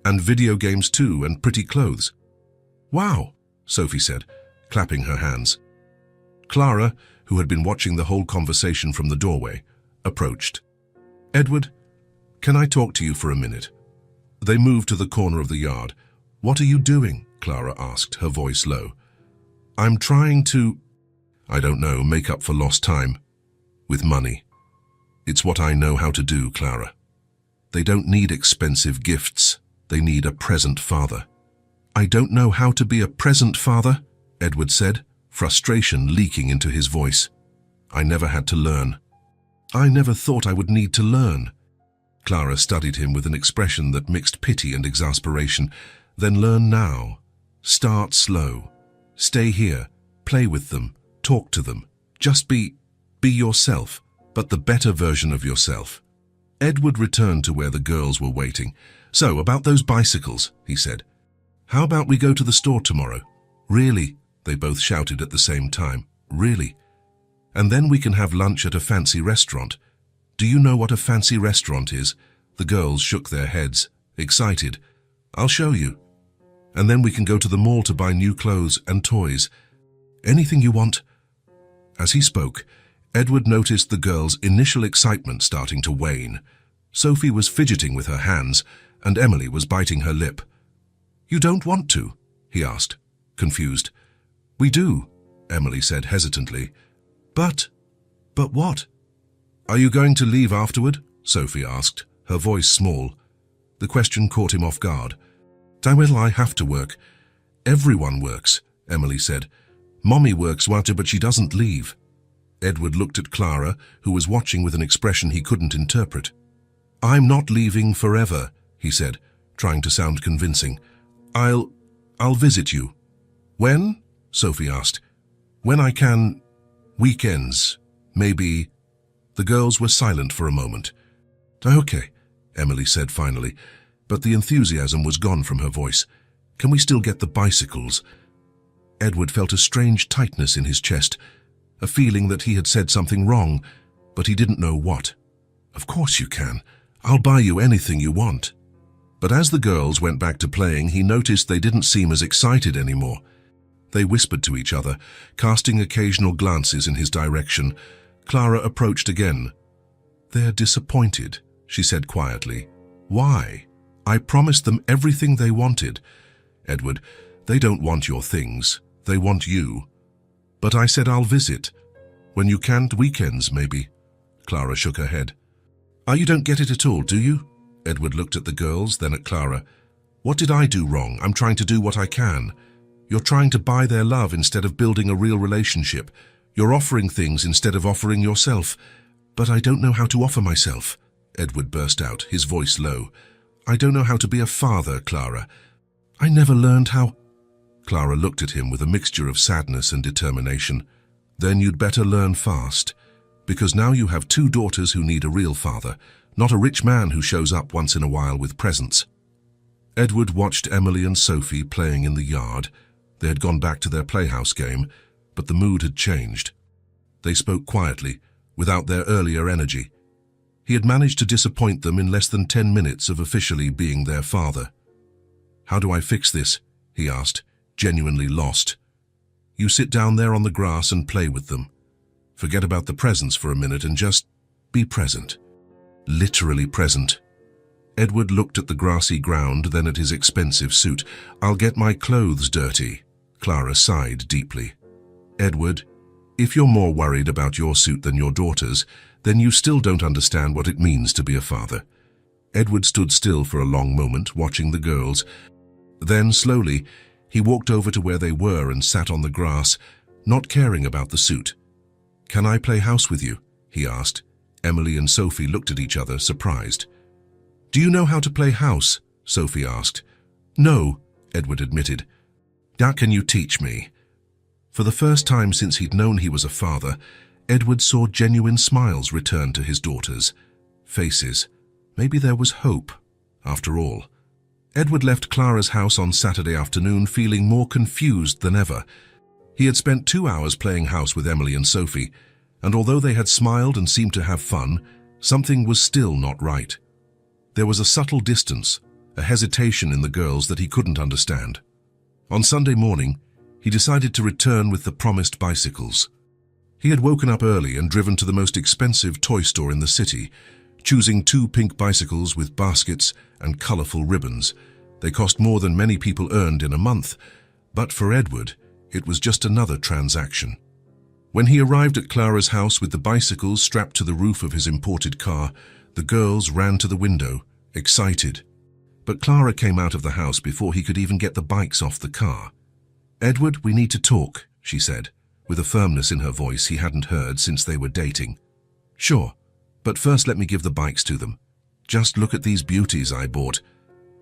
And video games too, and pretty clothes. Wow, Sophie said, clapping her hands. Clara, who had been watching the whole conversation from the doorway, approached. Edward, can I talk to you for a minute? They moved to the corner of the yard. What are you doing? Clara asked, her voice low. I'm trying to, I don't know, make up for lost time. With money. It's what I know how to do, Clara. They don't need expensive gifts. They need a present father. I don't know how to be a present father, Edward said, frustration leaking into his voice. I never had to learn. I never thought I would need to learn. Clara studied him with an expression that mixed pity and exasperation. Then learn now. Start slow. Stay here. Play with them. Talk to them. Just be yourself, but the better version of yourself. Edward returned to where the girls were waiting. So, about those bicycles, he said. How about we go to the store tomorrow? Really? They both shouted at the same time. Really? And then we can have lunch at a fancy restaurant. Do you know what a fancy restaurant is? The girls shook their heads, excited. I'll show you. And then we can go to the mall to buy new clothes and toys. Anything you want. As he spoke, Edward noticed the girls' initial excitement starting to wane. Sophie was fidgeting with her hands, and Emily was biting her lip. You don't want to? He asked, confused. We do, Emily said hesitantly. But what? Are you going to leave afterward? Sophie asked, her voice small. The question caught him off guard. Will I have to work? Everyone works, Emily said. Mommy works, but she doesn't leave. Edward looked at Clara, who was watching with an expression he couldn't interpret. I'm not leaving forever, he said, trying to sound convincing. I'll visit you. When? Sophie asked. When I can. Weekends. Maybe. The girls were silent for a moment. Okay, Emily said finally, but the enthusiasm was gone from her voice. Can we still get the bicycles? Edward felt a strange tightness in his chest, a feeling that he had said something wrong, but he didn't know what. Of course you can. I'll buy you anything you want. But as the girls went back to playing, he noticed they didn't seem as excited anymore. They whispered to each other, casting occasional glances in his direction. Clara approached again. They're disappointed, she said quietly. Why? I promised them everything they wanted. Edward, they don't want your things. They want you. But I said I'll visit. When you can't, weekends, maybe. Clara shook her head. You don't get it at all, do you? Edward looked at the girls, then at Clara. What did I do wrong? I'm trying to do what I can. You're trying to buy their love instead of building a real relationship. You're offering things instead of offering yourself. But I don't know how to offer myself, Edward burst out, his voice low. I don't know how to be a father, Clara. I never learned how. Clara looked at him with a mixture of sadness and determination. Then you'd better learn fast, because now you have 2 daughters who need a real father, not a rich man who shows up once in a while with presents. Edward watched Emily and Sophie playing in the yard. They had gone back to their playhouse game, but the mood had changed. They spoke quietly, without their earlier energy. He had managed to disappoint them in less than 10 minutes of officially being their father. How do I fix this? He asked, genuinely lost. You sit down there on the grass and play with them. Forget about the presents for a minute and just be present. Literally present. Edward looked at the grassy ground, then at his expensive suit. I'll get my clothes dirty. Clara sighed deeply. Edward, if you're more worried about your suit than your daughter's, then you still don't understand what it means to be a father. Edward stood still for a long moment, watching the girls. Then, slowly, he walked over to where they were and sat on the grass, not caring about the suit. Can I play house with you? He asked. Emily and Sophie looked at each other, surprised. Do you know how to play house? Sophie asked. No, Edward admitted. How can you teach me? For the first time since he'd known he was a father, Edward saw genuine smiles return to his daughters' faces. Maybe there was hope, after all. Edward left Clara's house on Saturday afternoon feeling more confused than ever. He had spent 2 hours playing house with Emily and Sophie, and although they had smiled and seemed to have fun, something was still not right. There was a subtle distance, a hesitation in the girls that he couldn't understand. On Sunday morning, he decided to return with the promised bicycles. He had woken up early and driven to the most expensive toy store in the city, choosing 2 pink bicycles with baskets and colorful ribbons. They cost more than many people earned in a month, but for Edward, it was just another transaction. When he arrived at Clara's house with the bicycles strapped to the roof of his imported car, the girls ran to the window, excited. But Clara came out of the house before he could even get the bikes off the car. Edward, we need to talk, she said, with a firmness in her voice he hadn't heard since they were dating. Sure, but first let me give the bikes to them. Just look at these beauties I bought.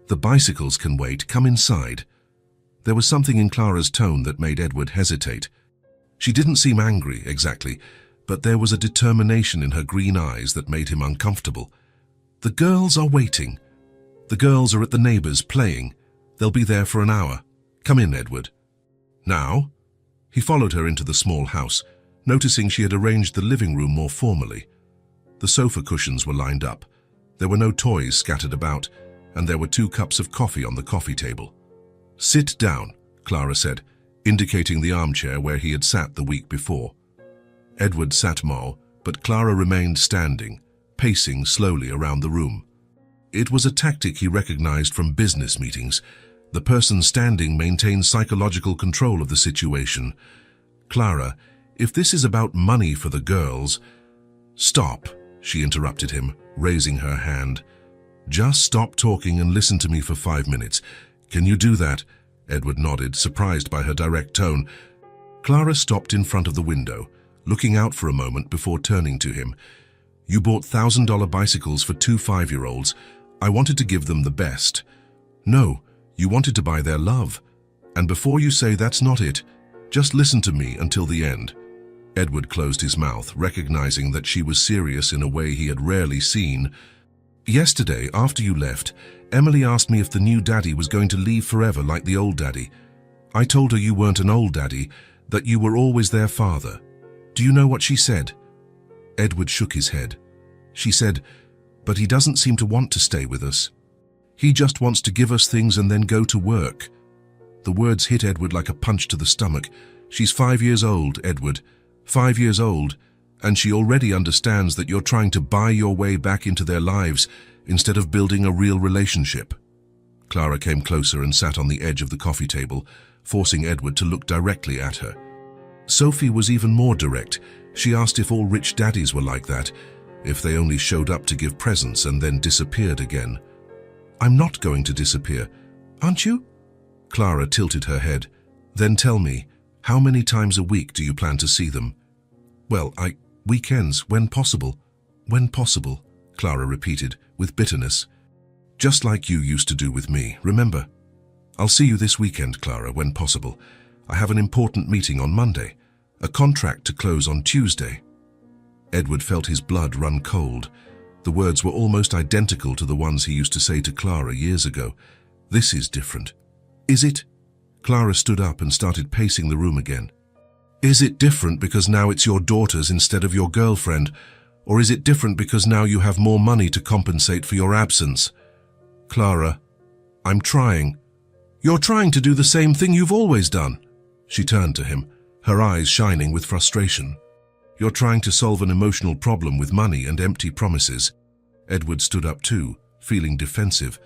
The bicycles can wait, come inside. There was something in Clara's tone that made Edward hesitate. She didn't seem angry, exactly, but there was a determination in her green eyes that made him uncomfortable. The girls are waiting. The girls are at the neighbors playing. They'll be there for an hour. Come in, Edward. Now? He followed her into the small house, noticing she had arranged the living room more formally. The sofa cushions were lined up. There were no toys scattered about, and there were 2 cups of coffee on the coffee table. "Sit down," Clara said, indicating the armchair where he had sat the week before. Edward sat Mo, but Clara remained standing, pacing slowly around the room. It was a tactic he recognized from business meetings. The person standing maintains psychological control of the situation. "Clara, if this is about money for the girls—" "Stop," she interrupted him, raising her hand. "Just stop talking and listen to me for 5 minutes. Can you do that?" Edward nodded, surprised by her direct tone. Clara stopped in front of the window, looking out for a moment before turning to him. "You bought $1,000 bicycles for 2 5-year-olds. I wanted to give them the best." "No, you wanted to buy their love. And before you say that's not it, just listen to me until the end." Edward closed his mouth, recognizing that she was serious in a way he had rarely seen. "Yesterday, after you left, Emily asked me if the new daddy was going to leave forever like the old daddy. I told her you weren't an old daddy, that you were always their father. Do you know what she said?" Edward shook his head. "She said, but he doesn't seem to want to stay with us. He just wants to give us things and then go to work." The words hit Edward like a punch to the stomach. "She's 5 years old, Edward. 5 years old, and she already understands that you're trying to buy your way back into their lives instead of building a real relationship." Clara came closer and sat on the edge of the coffee table, forcing Edward to look directly at her. Sophie was even more direct. She asked if all rich daddies were like that, if they only showed up to give presents and then disappeared again. "I'm not going to disappear. Aren't you?" Clara tilted her head. "Then tell me, how many times a week do you plan to see them?" "Well, weekends, when possible." "When possible," Clara repeated, with bitterness. "Just like you used to do with me, remember? I'll see you this weekend, Clara, when possible. I have an important meeting on Monday, a contract to close on Tuesday." Edward felt his blood run cold. The words were almost identical to the ones he used to say to Clara years ago. "This is different." "Is it?" Clara stood up and started pacing the room again. "Is it different because now it's your daughters instead of your girlfriend? Or is it different because now you have more money to compensate for your absence?" "Clara, I'm trying." "You're trying to do the same thing you've always done." She turned to him, her eyes shining with frustration. "You're trying to solve an emotional problem with money and empty promises." Edward stood up too, feeling defensive.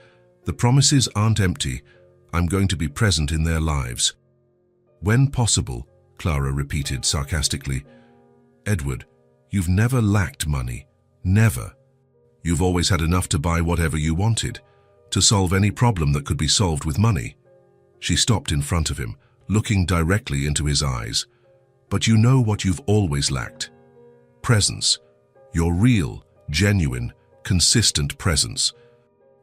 "The promises aren't empty. I'm going to be present in their lives." "When possible," Clara repeated sarcastically. "Edward, you've never lacked money. Never. You've always had enough to buy whatever you wanted, to solve any problem that could be solved with money." She stopped in front of him, looking directly into his eyes. "But you know what you've always lacked? Presence. Your real, genuine, consistent presence.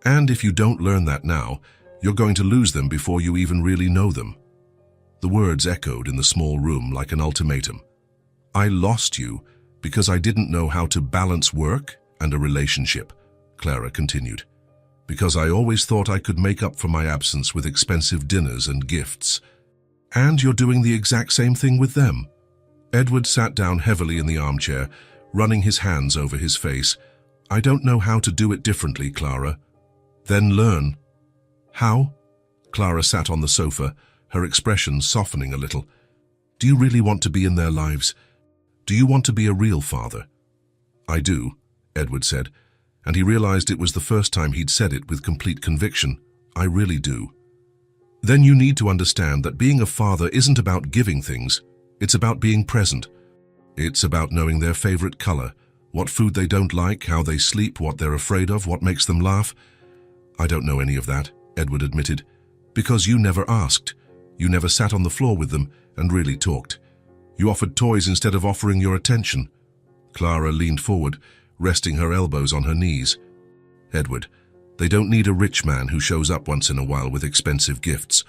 And if you don't learn that now, you're going to lose them before you even really know them." The words echoed in the small room like an ultimatum. "I lost you because I didn't know how to balance work and a relationship," Clara continued. "Because I always thought I could make up for my absence with expensive dinners and gifts. And you're doing the exact same thing with them." Edward sat down heavily in the armchair, running his hands over his face. "I don't know how to do it differently, Clara." "Then learn." "How?" Clara sat on the sofa, her expression softening a little. "Do you really want to be in their lives? Do you want to be a real father?" "I do," Edward said, and he realized it was the first time he'd said it with complete conviction. "I really do." "Then you need to understand that being a father isn't about giving things. It's about being present. It's about knowing their favorite color, what food they don't like, how they sleep, what they're afraid of, what makes them laugh." "I don't know any of that," Edward admitted. "Because you never asked. You never sat on the floor with them and really talked. You offered toys instead of offering your attention." Clara leaned forward, resting her elbows on her knees. "Edward, they don't need a rich man who shows up once in a while with expensive gifts.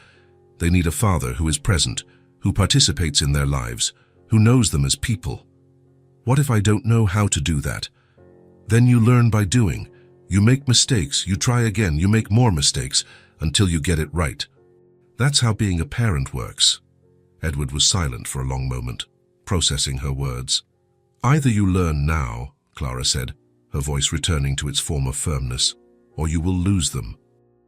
They need a father who is present, who participates in their lives, who knows them as people." "What if I don't know how to do that?" "Then you learn by doing. You make mistakes, you try again, you make more mistakes, until you get it right. That's how being a parent works." Edward was silent for a long moment, processing her words. "Either you learn now," Clara said, her voice returning to its former firmness, "or you will lose them.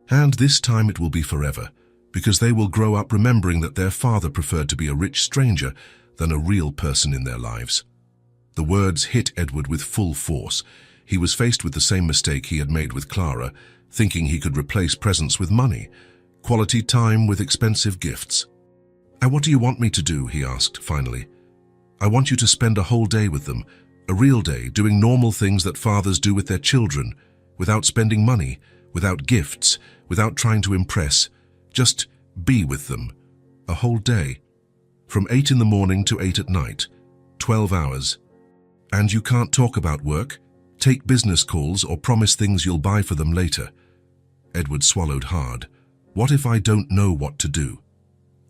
And this time it will be forever, because they will grow up remembering that their father preferred to be a rich stranger than a real person in their lives." The words hit Edward with full force. He was faced with the same mistake he had made with Clara, thinking he could replace presents with money, quality time with expensive gifts. "And what do you want me to do?" he asked, finally. "I want you to spend a whole day with them, a real day, doing normal things that fathers do with their children, without spending money, without gifts, without trying to impress. Just be with them. A whole day. From 8 in the morning to 8 at night. 12 hours. And you can't talk about work, take business calls, or promise things you'll buy for them later." Edward swallowed hard. "What if I don't know what to do?"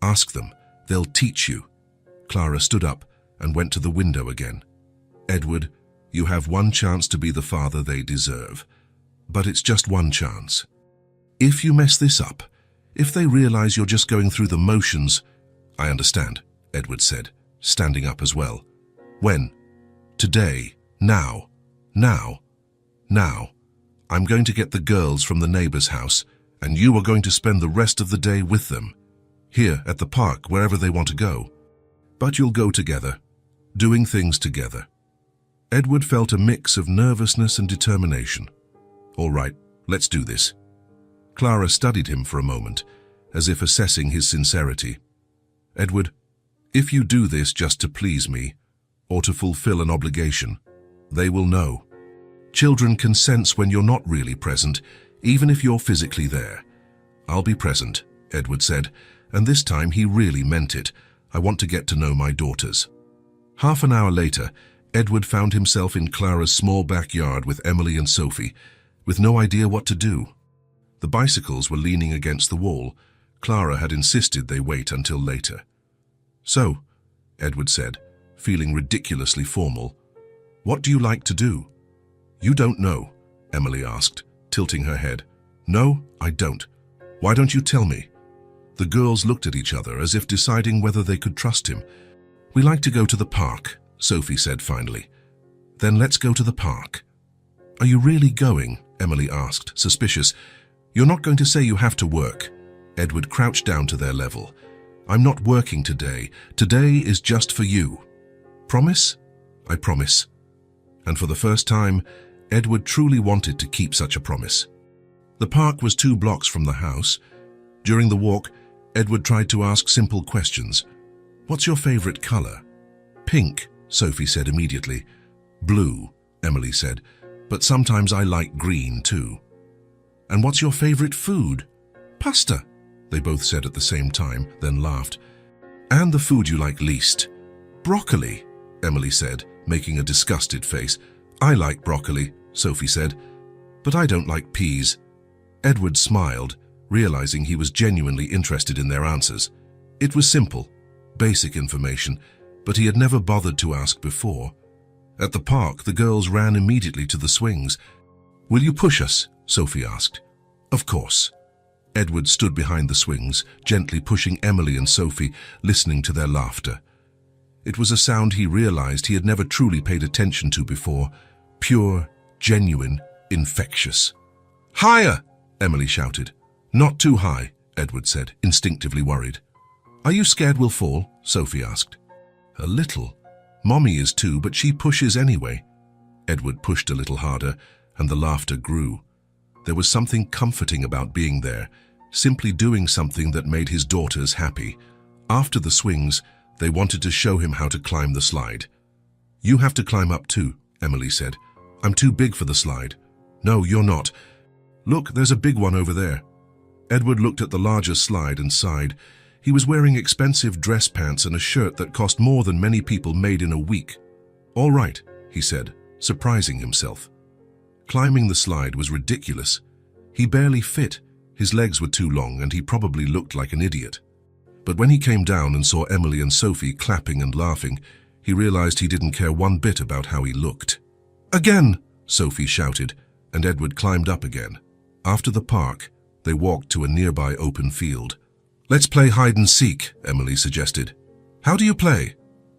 "Ask them. They'll teach you." Clara stood up and went to the window again. "Edward, you have one chance to be the father they deserve. But it's just one chance. If you mess this up, if they realize you're just going through the motions—" "I understand," Edward said, standing up as well. "When?" "Today. Now. Now. Now. I'm going to get the girls from the neighbor's house, and you are going to spend the rest of the day with them. Here, at the park, wherever they want to go. But you'll go together, doing things together." Edward felt a mix of nervousness and determination. "All right, let's do this." Clara studied him for a moment, as if assessing his sincerity. "Edward, if you do this just to please me, or to fulfill an obligation, they will know. Children can sense when you're not really present, even if you're physically there." "I'll be present," Edward said, and this time he really meant it. "I want to get to know my daughters." Half an hour later, Edward found himself in Clara's small backyard with Emily and Sophie, with no idea what to do. The bicycles were leaning against the wall. Clara had insisted they wait until later. "So," Edward said, feeling ridiculously formal, "what do you like to do?" "You don't know?" Emily asked, tilting her head. "No, I don't. Why don't you tell me?" The girls looked at each other as if deciding whether they could trust him. "We like to go to the park," Sophie said finally. "Then let's go to the park." "Are you really going?" Emily asked, suspicious. "You're not going to say you have to work?" Edward crouched down to their level. "I'm not working today. Today is just for you." "Promise?" "I promise." And for the first time, Edward truly wanted to keep such a promise. The park was 2 blocks from the house. During the walk, Edward tried to ask simple questions. "What's your favorite color?" "Pink," Sophie said immediately. "Blue," Emily said, "but sometimes I like green too." "And what's your favorite food?" "Pasta," they both said at the same time, then laughed. "And the food you like least?" "Broccoli," Emily said, making a disgusted face. "I like broccoli," Sophie said, "but I don't like peas." Edward smiled, realizing he was genuinely interested in their answers. It was simple, basic information, but he had never bothered to ask before. At the park, the girls ran immediately to the swings. "Will you push us?" Sophie asked. "Of course." Edward stood behind the swings, gently pushing Emily and Sophie, listening to their laughter. It was a sound he realized he had never truly paid attention to before. Pure, genuine, infectious. "Higher!" Emily shouted. "Not too high," Edward said, instinctively worried. "Are you scared we'll fall?" Sophie asked. "A little. Mommy is too, but she pushes anyway." Edward pushed a little harder, and the laughter grew. There was something comforting about being there, simply doing something that made his daughters happy. After the swings, they wanted to show him how to climb the slide. "You have to climb up too," Emily said. "I'm too big for the slide." "No, you're not. Look, there's a big one over there." Edward looked at the larger slide and sighed. He was wearing expensive dress pants and a shirt that cost more than many people made in a week. "All right," he said, surprising himself. Climbing the slide was ridiculous. He barely fit, his legs were too long, and he probably looked like an idiot. But when he came down and saw Emily and Sophie clapping and laughing, he realized he didn't care one bit about how he looked. "Again!" Sophie shouted, and Edward climbed up again. After the park, they walked to a nearby open field. "Let's play hide and seek," Emily suggested. "How do you play?"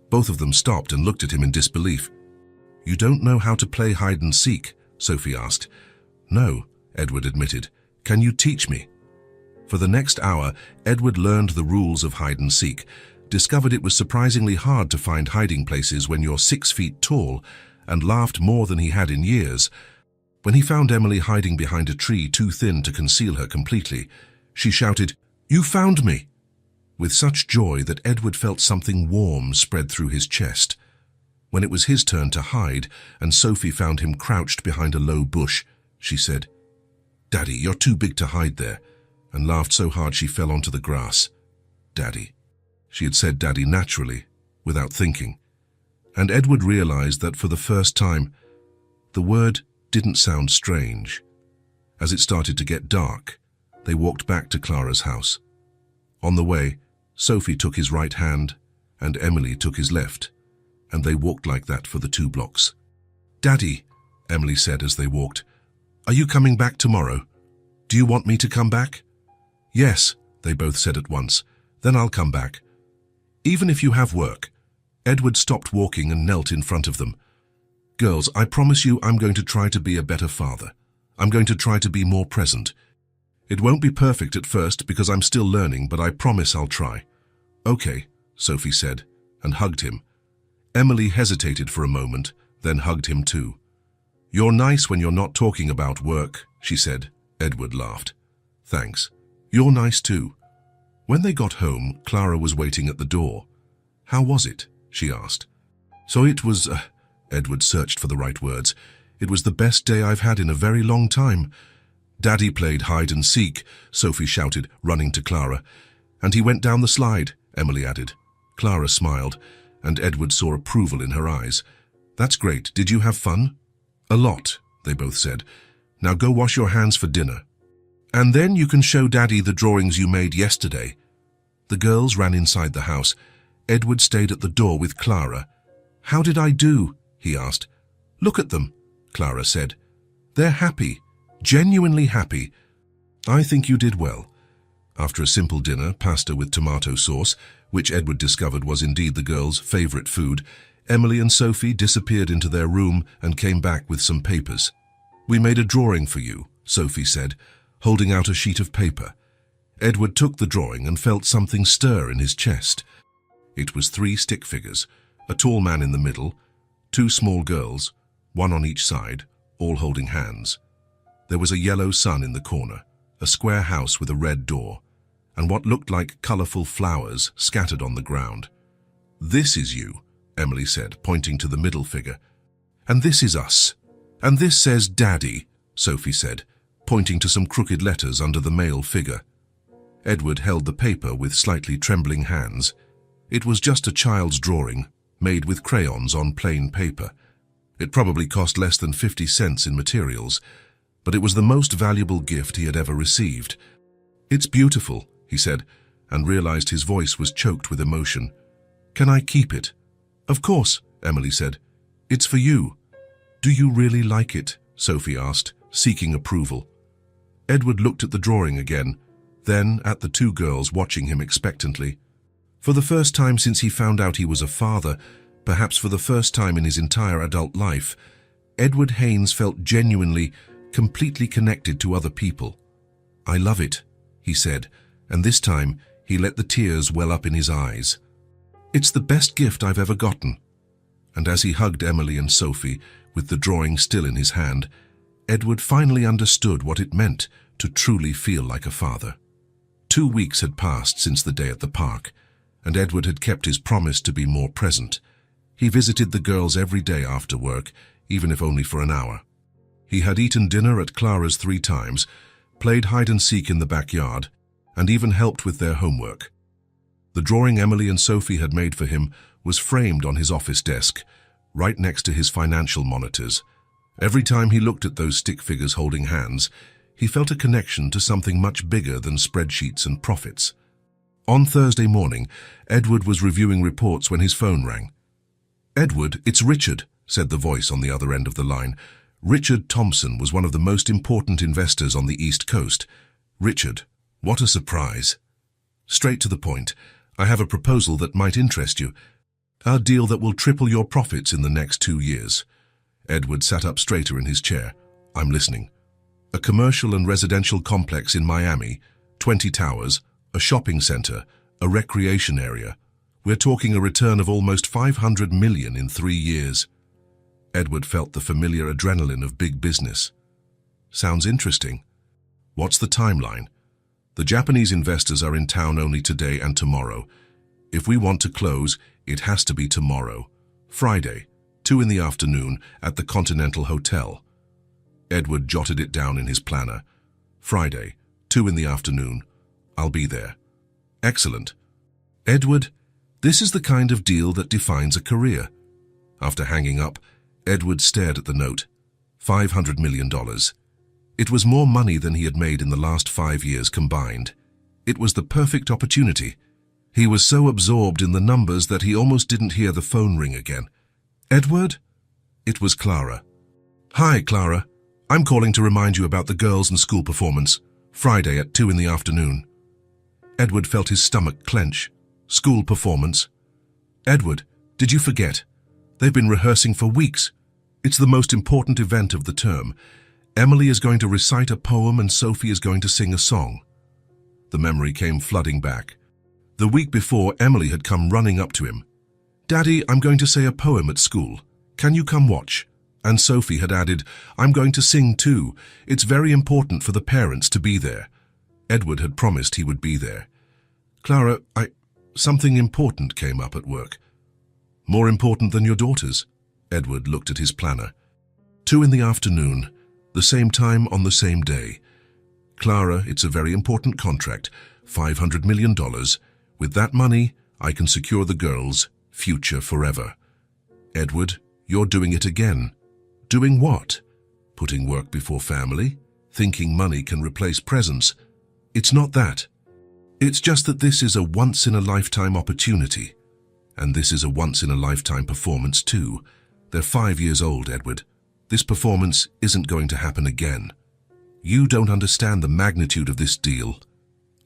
Both of them stopped and looked at him in disbelief. "You don't know how to play hide and seek?" Sophie asked. No, Edward admitted. Can you teach me? For the next hour, Edward learned the rules of hide and seek, discovered it was surprisingly hard to find hiding places when you're 6 feet tall, and laughed more than he had in years. When he found Emily hiding behind a tree too thin to conceal her completely, she shouted, "You found me!" with such joy that Edward felt something warm spread through his chest. When it was his turn to hide and Sophie found him crouched behind a low bush, she said, "Daddy, you're too big to hide there," and laughed so hard she fell onto the grass. Daddy. She had said daddy naturally, without thinking. And Edward realized that for the first time, the word didn't sound strange. As it started to get dark, they walked back to Clara's house. On the way, Sophie took his right hand and Emily took his left, and they walked like that for the 2 blocks. "Daddy," Emily said as they walked, "are you coming back tomorrow? Do you want me to come back?" "Yes," they both said at once. "Then I'll come back." "Even if you have work." Edward stopped walking and knelt in front of them. "Girls, I promise you I'm going to try to be a better father. I'm going to try to be more present. It won't be perfect at first because I'm still learning, but I promise I'll try." "Okay," Sophie said, and hugged him. Emily hesitated for a moment, then hugged him too. "You're nice when you're not talking about work," she said. Edward laughed. "Thanks. You're nice too." When they got home, Clara was waiting at the door. "How was it?" she asked. "So it was," Edward searched for the right words. "It was the best day I've had in a very long time." "Daddy played hide and seek," Sophie shouted, running to Clara. "And he went down the slide," Emily added. Clara smiled, and Edward saw approval in her eyes. "That's great. Did you have fun?" "A lot," they both said. "Now go wash your hands for dinner. And then you can show Daddy the drawings you made yesterday." The girls ran inside the house. Edward stayed at the door with Clara. "How did I do?" he asked. "Look at them," Clara said. "They're happy, genuinely happy." "I think you did well." After a simple dinner, pasta with tomato sauce, which Edward discovered was indeed the girls' favorite food, Emily and Sophie disappeared into their room and came back with some papers. "We made a drawing for you," Sophie said, holding out a sheet of paper. Edward took the drawing and felt something stir in his chest. It was 3 stick figures, a tall man in the middle, 2 small girls, 1 on each side, all holding hands. There was a yellow sun in the corner, a square house with a red door, and what looked like colorful flowers scattered on the ground. "This is you," Emily said, pointing to the middle figure. "And this is us. And this says Daddy," Sophie said, pointing to some crooked letters under the male figure. Edward held the paper with slightly trembling hands. It was just a child's drawing, made with crayons on plain paper. It probably cost less than 50 cents in materials, but it was the most valuable gift he had ever received. "It's beautiful," he said, and realized his voice was choked with emotion. "Can I keep it?" "Of course," Emily said. "It's for you." "Do you really like it?" Sophie asked, seeking approval. Edward looked at the drawing again, then at the 2 girls watching him expectantly. For the first time since he found out he was a father, perhaps for the first time in his entire adult life, Edward Haynes felt genuinely, completely connected to other people. "I love it," he said, and this time he let the tears well up in his eyes. "It's the best gift I've ever gotten." And as he hugged Emily and Sophie, with the drawing still in his hand, Edward finally understood what it meant to truly feel like a father. 2 weeks had passed since the day at the park, and Edward had kept his promise to be more present. He visited the girls every day after work, even if only for an hour. He had eaten dinner at Clara's 3 times, played hide and seek in the backyard, and even helped with their homework. The drawing Emily and Sophie had made for him was framed on his office desk, right next to his financial monitors. Every time he looked at those stick figures holding hands, he felt a connection to something much bigger than spreadsheets and profits. On Thursday morning, Edward was reviewing reports when his phone rang. "Edward, it's Richard," said the voice on the other end of the line. Richard Thompson was one of the most important investors on the East Coast. "Richard, what a surprise." "Straight to the point. I have a proposal that might interest you. A deal that will triple your profits in the next 2 years. Edward sat up straighter in his chair. I'm listening. A commercial and residential complex in Miami, 20 towers, a shopping center, a recreation area. We're talking a return of almost 500 million in 3 years. Edward felt the familiar adrenaline of big business. Sounds interesting. What's the timeline? The Japanese investors are in town only today and tomorrow. If we want to close, it has to be tomorrow. Friday, 2 in the afternoon at the Continental Hotel. Edward jotted it down in his planner. Friday, 2 in the afternoon. I'll be there. Excellent. Edward, this is the kind of deal that defines a career. After hanging up, Edward stared at the note. $500 million. It was more money than he had made in the last 5 years combined. It was the perfect opportunity. He was so absorbed in the numbers that he almost didn't hear the phone ring again. Edward? It was Clara. Hi, Clara. I'm calling to remind you about the girls' and school performance, Friday at 2 in the afternoon. Edward felt his stomach clench. School performance. Edward, did you forget? They've been rehearsing for weeks. It's the most important event of the term. Emily is going to recite a poem and Sophie is going to sing a song. The memory came flooding back. The week before, Emily had come running up to him. Daddy, I'm going to say a poem at school. Can you come watch? And Sophie had added, I'm going to sing too. It's very important for the parents to be there. Edward had promised he would be there. Clara, something important came up at work. More important than your daughters? Edward looked at his planner. 2 in the afternoon, the same time on the same day. Clara, it's a very important contract, $500 million. With that money, I can secure the girls' future forever. Edward, you're doing it again. Doing what? Putting work before family? Thinking money can replace presence? It's not that. It's just that this is a once-in-a-lifetime opportunity. And this is a once-in-a-lifetime performance too. They're 5 years old, Edward. This performance isn't going to happen again. You don't understand the magnitude of this deal.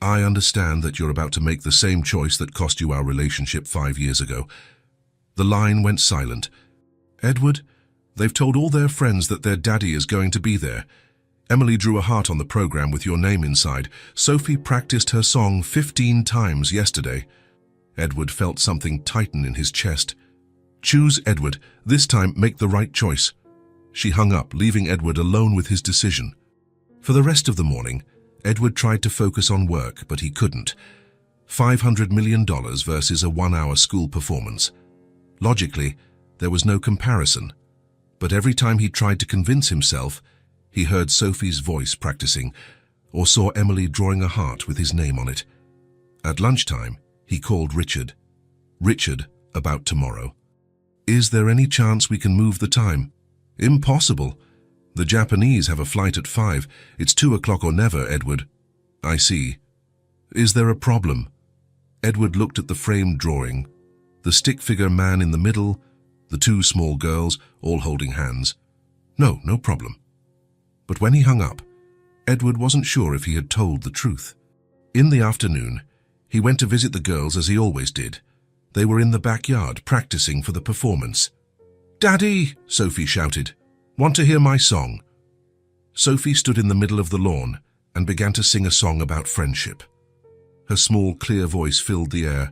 I understand that you're about to make the same choice that cost you our relationship 5 years ago. The line went silent. Edward, they've told all their friends that their daddy is going to be there. Emily drew a heart on the program with your name inside. Sophie practiced her song 15 times yesterday. Edward felt something tighten in his chest. Choose, Edward. This time, make the right choice. She hung up, leaving Edward alone with his decision. For the rest of the morning, Edward tried to focus on work, but he couldn't. $500 million versus a 1-hour school performance. Logically, there was no comparison. But every time he tried to convince himself, he heard Sophie's voice practicing, or saw Emily drawing a heart with his name on it. At lunchtime, he called Richard. Richard, about tomorrow. Is there any chance we can move the time? Impossible. The Japanese have a flight at 5. It's 2 o'clock or never, Edward. I see. Is there a problem? Edward looked at the framed drawing. The stick figure man in the middle, the 2 small girls, all holding hands. No problem. But when he hung up, Edward wasn't sure if he had told the truth. In the afternoon, he went to visit the girls as he always did. They were in the backyard practicing for the performance. Daddy, Sophie shouted. Want to hear my song? Sophie stood in the middle of the lawn and began to sing a song about friendship. Her small, clear voice filled the air.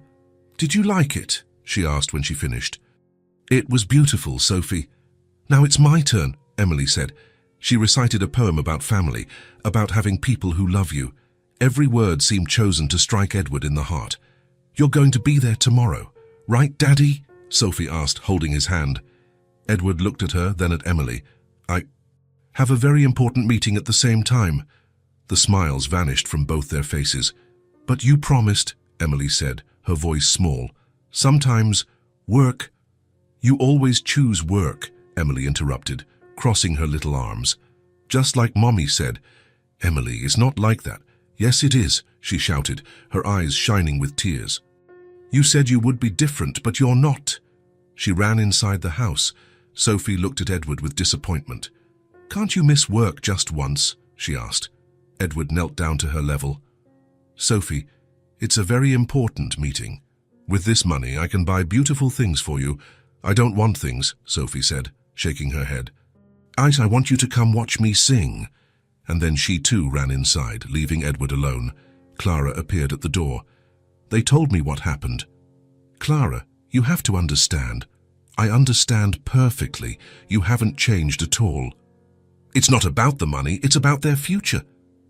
Did you like it? She asked when she finished. It was beautiful, Sophie. Now it's my turn, Emily said. She recited a poem about family, about having people who love you. Every word seemed chosen to strike Edward in the heart. You're going to be there tomorrow, right, Daddy? Sophie asked, holding his hand. Edward looked at her, then at Emily. I have a very important meeting at the same time. The smiles vanished from both their faces. But you promised, Emily said, her voice small. Sometimes, work. You always choose work, Emily interrupted, crossing her little arms. Just like Mommy said. Emily, it's not like that. Yes, it is, she shouted, her eyes shining with tears. You said you would be different, but you're not. She ran inside the house. Sophie looked at Edward with disappointment. Can't you miss work just once? She asked. Edward knelt down to her level. Sophie, it's a very important meeting. With this money, I can buy beautiful things for you. I don't want things, Sophie said, shaking her head. I want you to come watch me sing." And then she too ran inside, leaving Edward alone. Clara appeared at the door. "They told me what happened." "Clara, you have to understand. I understand perfectly. You haven't changed at all. It's not about the money, it's about their future.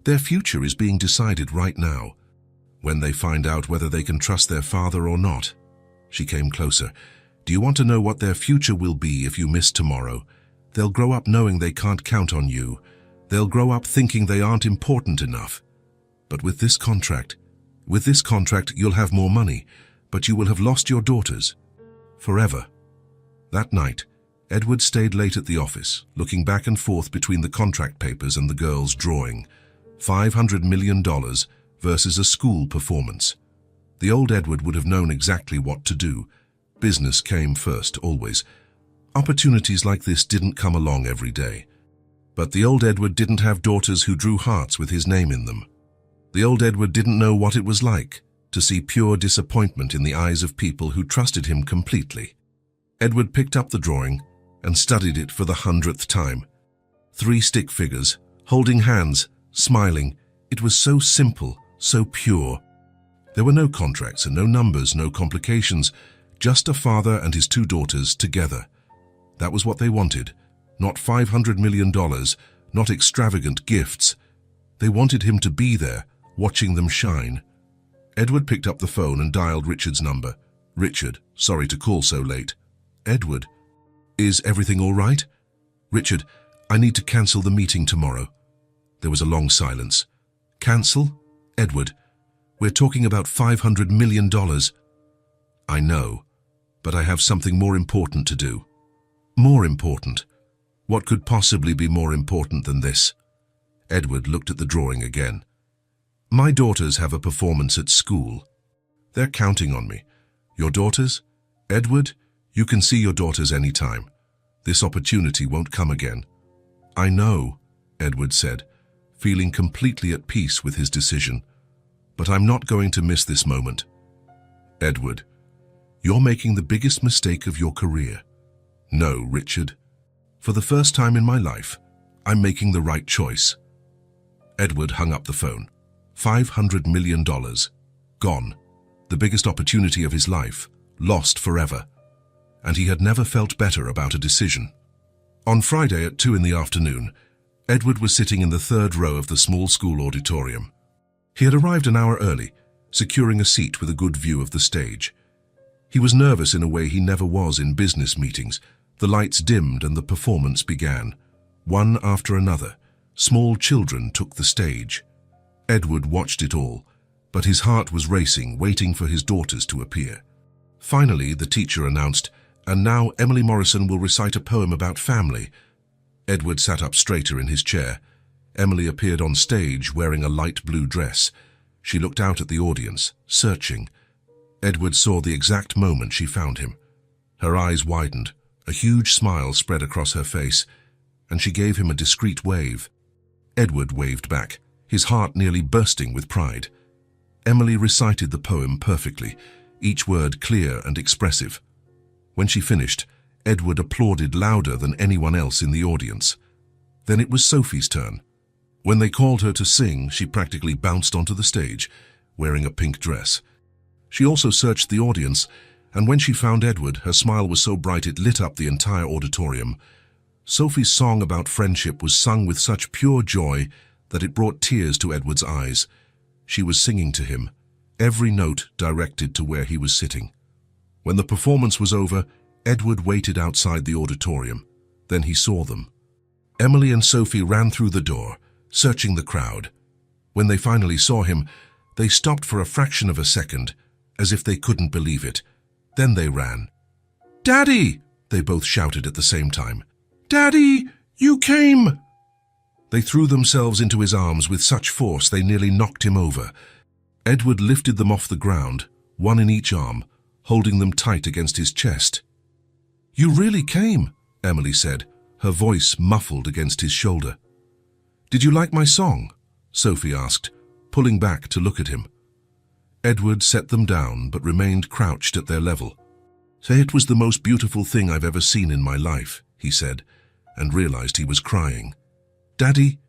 Their future is being decided right now. When they find out whether they can trust their father or not." She came closer. "Do you want to know what their future will be if you miss tomorrow? They'll grow up knowing they can't count on you. They'll grow up thinking they aren't important enough. But with this contract, you'll have more money, but you will have lost your daughters. Forever." That night, Edward stayed late at the office, looking back and forth between the contract papers and the girl's drawing. $500 million versus a school performance. The old Edward would have known exactly what to do. Business came first, always. Opportunities like this didn't come along every day. But the old Edward didn't have daughters who drew hearts with his name in them. The old Edward didn't know what it was like to see pure disappointment in the eyes of people who trusted him completely. Edward picked up the drawing and studied it for the 100th time. 3 stick figures, holding hands, smiling. It was so simple, so pure. There were no contracts and no numbers, no complications, just a father and his 2 daughters together. That was what they wanted. Not $500 million, not extravagant gifts. They wanted him to be there, watching them shine. Edward picked up the phone and dialed Richard's number. "Richard, sorry to call so late." "Edward, is everything all right?" "Richard, I need to cancel the meeting tomorrow." There was a long silence. "Cancel? Edward, we're talking about $500 million. "I know, but I have something more important to do." "More important? What could possibly be more important than this?" Edward looked at the drawing again. "My daughters have a performance at school. They're counting on me." "Your daughters? Edward, you can see your daughters any time. This opportunity won't come again." "I know," Edward said, feeling completely at peace with his decision. "But I'm not going to miss this moment." "Edward, you're making the biggest mistake of your career." "No, Richard. For the first time in my life, I'm making the right choice." Edward hung up the phone. $500 million. Gone. The biggest opportunity of his life. Lost forever. And he had never felt better about a decision. On Friday at 2 in the afternoon, Edward was sitting in the 3rd row of the small school auditorium. He had arrived an hour early, securing a seat with a good view of the stage. He was nervous in a way he never was in business meetings. The lights dimmed and the performance began. One after another, small children took the stage. Edward watched it all, but his heart was racing, waiting for his daughters to appear. Finally, the teacher announced, "And now Emily Morrison will recite a poem about family." Edward sat up straighter in his chair. Emily appeared on stage wearing a light blue dress. She looked out at the audience, searching. Edward saw the exact moment she found him. Her eyes widened, a huge smile spread across her face, and she gave him a discreet wave. Edward waved back, his heart nearly bursting with pride. Emily recited the poem perfectly, each word clear and expressive. When she finished, Edward applauded louder than anyone else in the audience. Then it was Sophie's turn. When they called her to sing, she practically bounced onto the stage, wearing a pink dress. She also searched the audience, and when she found Edward, her smile was so bright it lit up the entire auditorium. Sophie's song about friendship was sung with such pure joy that it brought tears to Edward's eyes. She was singing to him, every note directed to where he was sitting. When the performance was over, Edward waited outside the auditorium. Then he saw them. Emily and Sophie ran through the door, searching the crowd. When they finally saw him, they stopped for a fraction of a second, as if they couldn't believe it. Then they ran. "Daddy!" they both shouted at the same time. "Daddy, you came!" They threw themselves into his arms with such force they nearly knocked him over. Edward lifted them off the ground, one in each arm, holding them tight against his chest. "You really came," Emily said, her voice muffled against his shoulder. "Did you like my song?" Sophie asked, pulling back to look at him. Edward set them down but remained crouched at their level. "Say it was the most beautiful thing I've ever seen in my life," he said. and realized he was crying. "Daddy,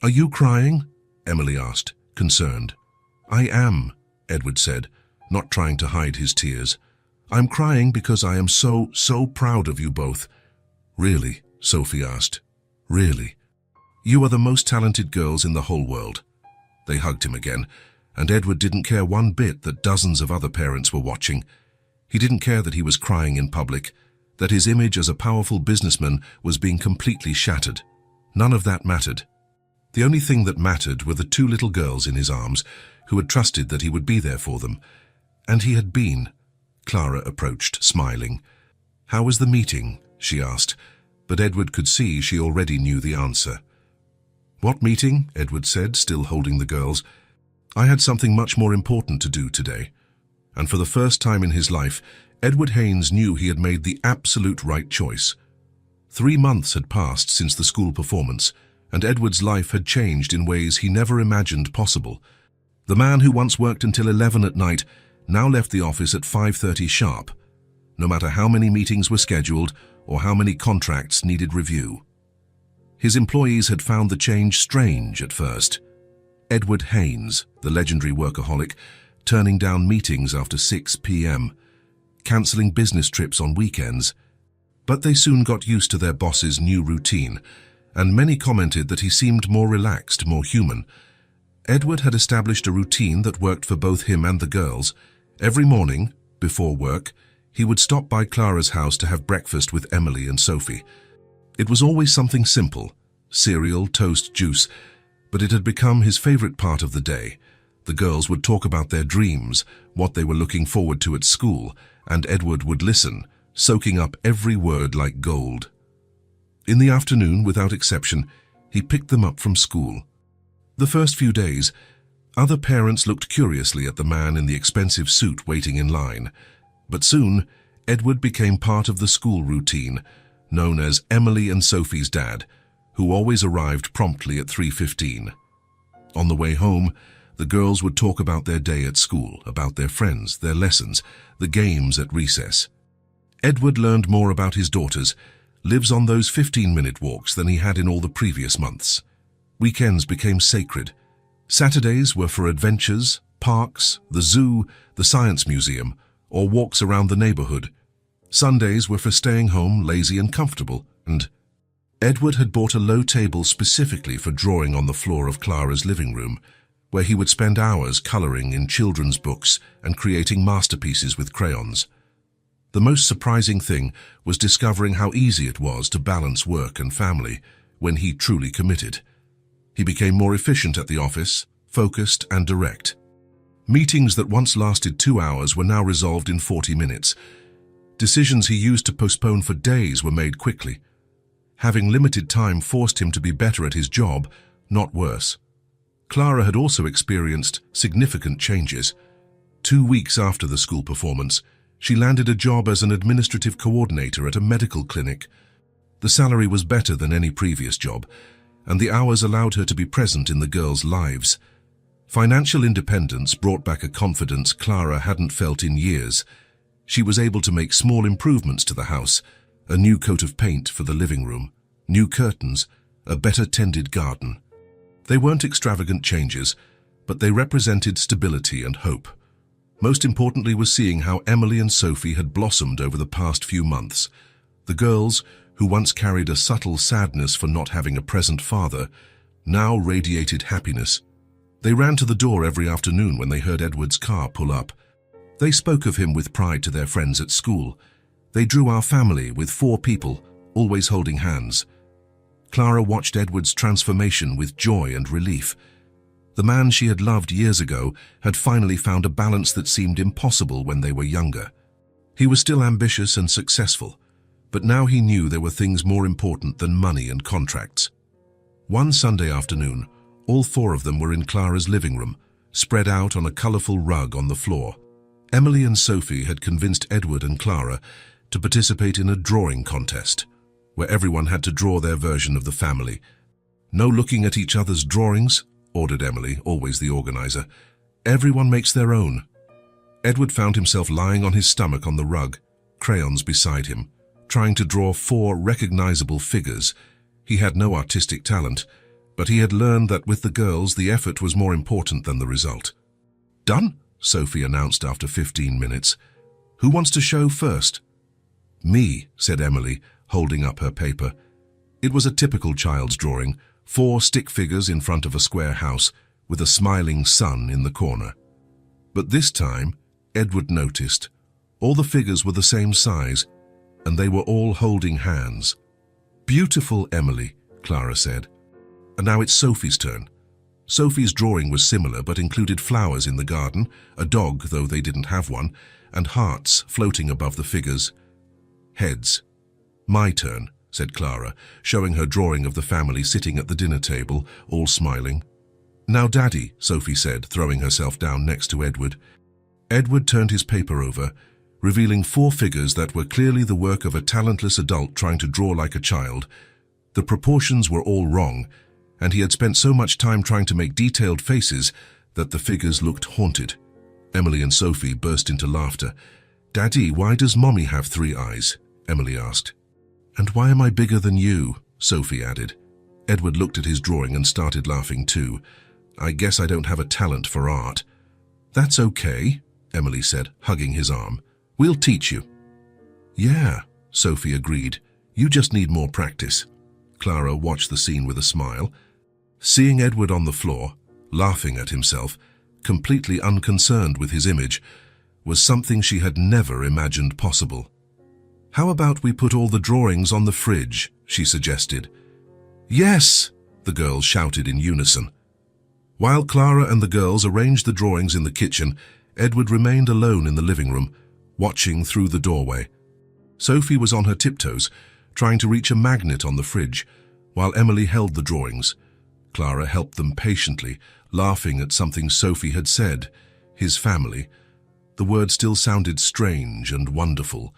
are you crying?" Emily asked, concerned. "I am," Edward said, not trying to hide his tears. "I'm crying because I am so proud of you both." "Really?" Sophie asked. "Really? You are the most talented girls in the whole world." They hugged him again, and Edward didn't care one bit that dozens of other parents were watching. He didn't care that he was crying in public, that his image as a powerful businessman was being completely shattered. None of that mattered. The only thing that mattered were the two little girls in his arms who had trusted that he would be there for them. And he had been. Clara approached, smiling. "How was the meeting?" she asked, but Edward could see she already knew the answer. "What meeting?" Edward said, still holding the girls. "I had something much more important to do today." And for the first time in his life, Edward Haynes knew he had made the absolute right choice. 3 months had passed since the school performance, and Edward's life had changed in ways he never imagined possible. The man who once worked until 11 at night now left the office at 5:30 sharp, no matter how many meetings were scheduled or how many contracts needed review. His employees had found the change strange at first. Edward Haynes, the legendary workaholic, turning down meetings after 6 p.m., cancelling business trips on weekends. But they soon got used to their boss's new routine, and many commented that he seemed more relaxed, more human. Edward had established a routine that worked for both him and the girls. Every morning, before work, he would stop by Clara's house to have breakfast with Emily and Sophie. It was always something simple, cereal, toast, juice, but it had become his favorite part of the day. The girls would talk about their dreams, what they were looking forward to at school, and Edward would listen, soaking up every word like gold. In the afternoon, without exception, he picked them up from school. The first few days, other parents looked curiously at the man in the expensive suit waiting in line. But soon, Edward became part of the school routine, known as Emily and Sophie's dad, who always arrived promptly at 3:15. On the way home, the girls would talk about their day at school, about their friends, their lessons, the games at recess. Edward learned more about his daughters, lives on those 15-minute walks than he had in all the previous months. Weekends became sacred. Saturdays were for adventures, parks, the zoo, the science museum, or walks around the neighborhood. Sundays were for staying home, lazy and comfortable, and Edward had bought a low table specifically for drawing on the floor of Clara's living room, where he would spend hours coloring in children's books and creating masterpieces with crayons. The most surprising thing was discovering how easy it was to balance work and family when he truly committed. He became more efficient at the office, focused and direct. Meetings that once lasted 2 hours were now resolved in 40 minutes. Decisions he used to postpone for days were made quickly. Having limited time forced him to be better at his job, not worse. Clara had also experienced significant changes. 2 weeks after the school performance, she landed a job as an administrative coordinator at a medical clinic. The salary was better than any previous job, and the hours allowed her to be present in the girls' lives. Financial independence brought back a confidence Clara hadn't felt in years. She was able to make small improvements to the house, a new coat of paint for the living room, new curtains, a better tended garden. They weren't extravagant changes, but they represented stability and hope. Most importantly was seeing how Emily and Sophie had blossomed over the past few months. The girls, who once carried a subtle sadness for not having a present father, now radiated happiness. They ran to the door every afternoon when they heard Edward's car pull up. They spoke of him with pride to their friends at school. They drew our family with 4 people, always holding hands. Clara watched Edward's transformation with joy and relief. The man she had loved years ago had finally found a balance that seemed impossible when they were younger. He was still ambitious and successful, but now he knew there were things more important than money and contracts. One Sunday afternoon, all 4 of them were in Clara's living room, spread out on a colorful rug on the floor. Emily and Sophie had convinced Edward and Clara to participate in a drawing contest, where everyone had to draw their version of the family. "No looking at each other's drawings," ordered Emily, always the organizer. "Everyone makes their own." Edward found himself lying on his stomach on the rug, crayons beside him, trying to draw 4 recognizable figures. He had no artistic talent, but he had learned that with the girls the effort was more important than the result. "Done?" Sophie announced after 15 minutes. "Who wants to show first?" "Me," said Emily, holding up her paper. It was a typical child's drawing, 4 stick figures in front of a square house, with a smiling sun in the corner. But this time, Edward noticed, all the figures were the same size, and they were all holding hands. "Beautiful, Emily," Clara said. "And now it's Sophie's turn." Sophie's drawing was similar but included flowers in the garden, a dog, though they didn't have one, and hearts floating above the figures. "Heads." "My turn," said Clara, showing her drawing of the family sitting at the dinner table, all smiling. "Now, Daddy," Sophie said, throwing herself down next to Edward. Edward turned his paper over, revealing 4 figures that were clearly the work of a talentless adult trying to draw like a child. The proportions were all wrong, and he had spent so much time trying to make detailed faces that the figures looked haunted. Emily and Sophie burst into laughter. "Daddy, why does Mommy have 3 eyes?" Emily asked. "And why am I bigger than you?" Sophie added. Edward looked at his drawing and started laughing too. "I guess I don't have a talent for art." "That's okay," Emily said, hugging his arm. "We'll teach you." "Yeah," Sophie agreed. "You just need more practice." Clara watched the scene with a smile. Seeing Edward on the floor, laughing at himself, completely unconcerned with his image, was something she had never imagined possible. "How about we put all the drawings on the fridge?" she suggested. "Yes!" the girls shouted in unison. While Clara and the girls arranged the drawings in the kitchen, Edward remained alone in the living room, watching through the doorway. Sophie was on her tiptoes, trying to reach a magnet on the fridge, while Emily held the drawings. Clara helped them patiently, laughing at something Sophie had said, his family. The word still sounded strange and wonderful.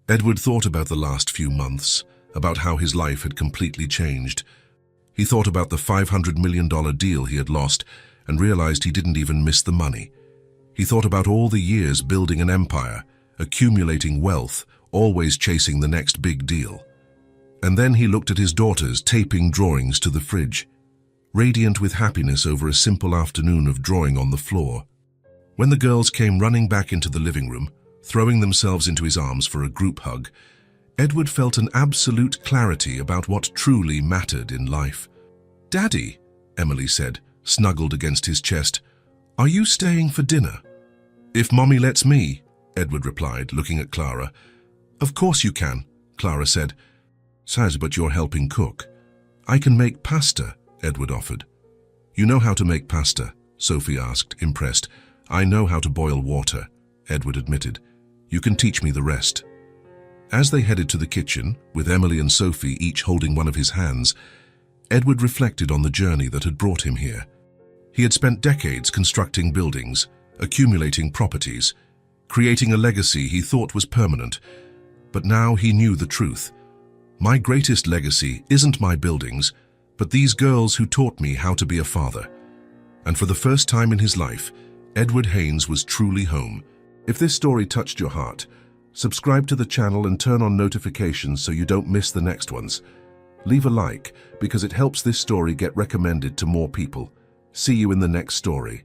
Edward thought about the last few months, about how his life had completely changed. He thought about the $500 million deal he had lost and realized he didn't even miss the money. He thought about all the years building an empire, accumulating wealth, always chasing the next big deal. And then he looked at his daughters taping drawings to the fridge, radiant with happiness over a simple afternoon of drawing on the floor. When the girls came running back into the living room, throwing themselves into his arms for a group hug, Edward felt an absolute clarity about what truly mattered in life. "Daddy," Emily said, snuggled against his chest, "are you staying for dinner?" "If Mommy lets me," Edward replied, looking at Clara. "Of course you can," Clara said. "Sad, but you're helping cook." "I can make pasta," Edward offered. "You know how to make pasta?" Sophie asked, impressed. "I know how to boil water," Edward admitted. "You can teach me the rest." As they headed to the kitchen, with Emily and Sophie each holding one of his hands, Edward reflected on the journey that had brought him here. He had spent decades constructing buildings, accumulating properties, creating a legacy he thought was permanent. But now he knew the truth. My greatest legacy isn't my buildings, but these girls who taught me how to be a father. And for the first time in his life, Edward Haynes was truly home. If this story touched your heart, subscribe to the channel and turn on notifications so you don't miss the next ones. Leave a like because it helps this story get recommended to more people. See you in the next story.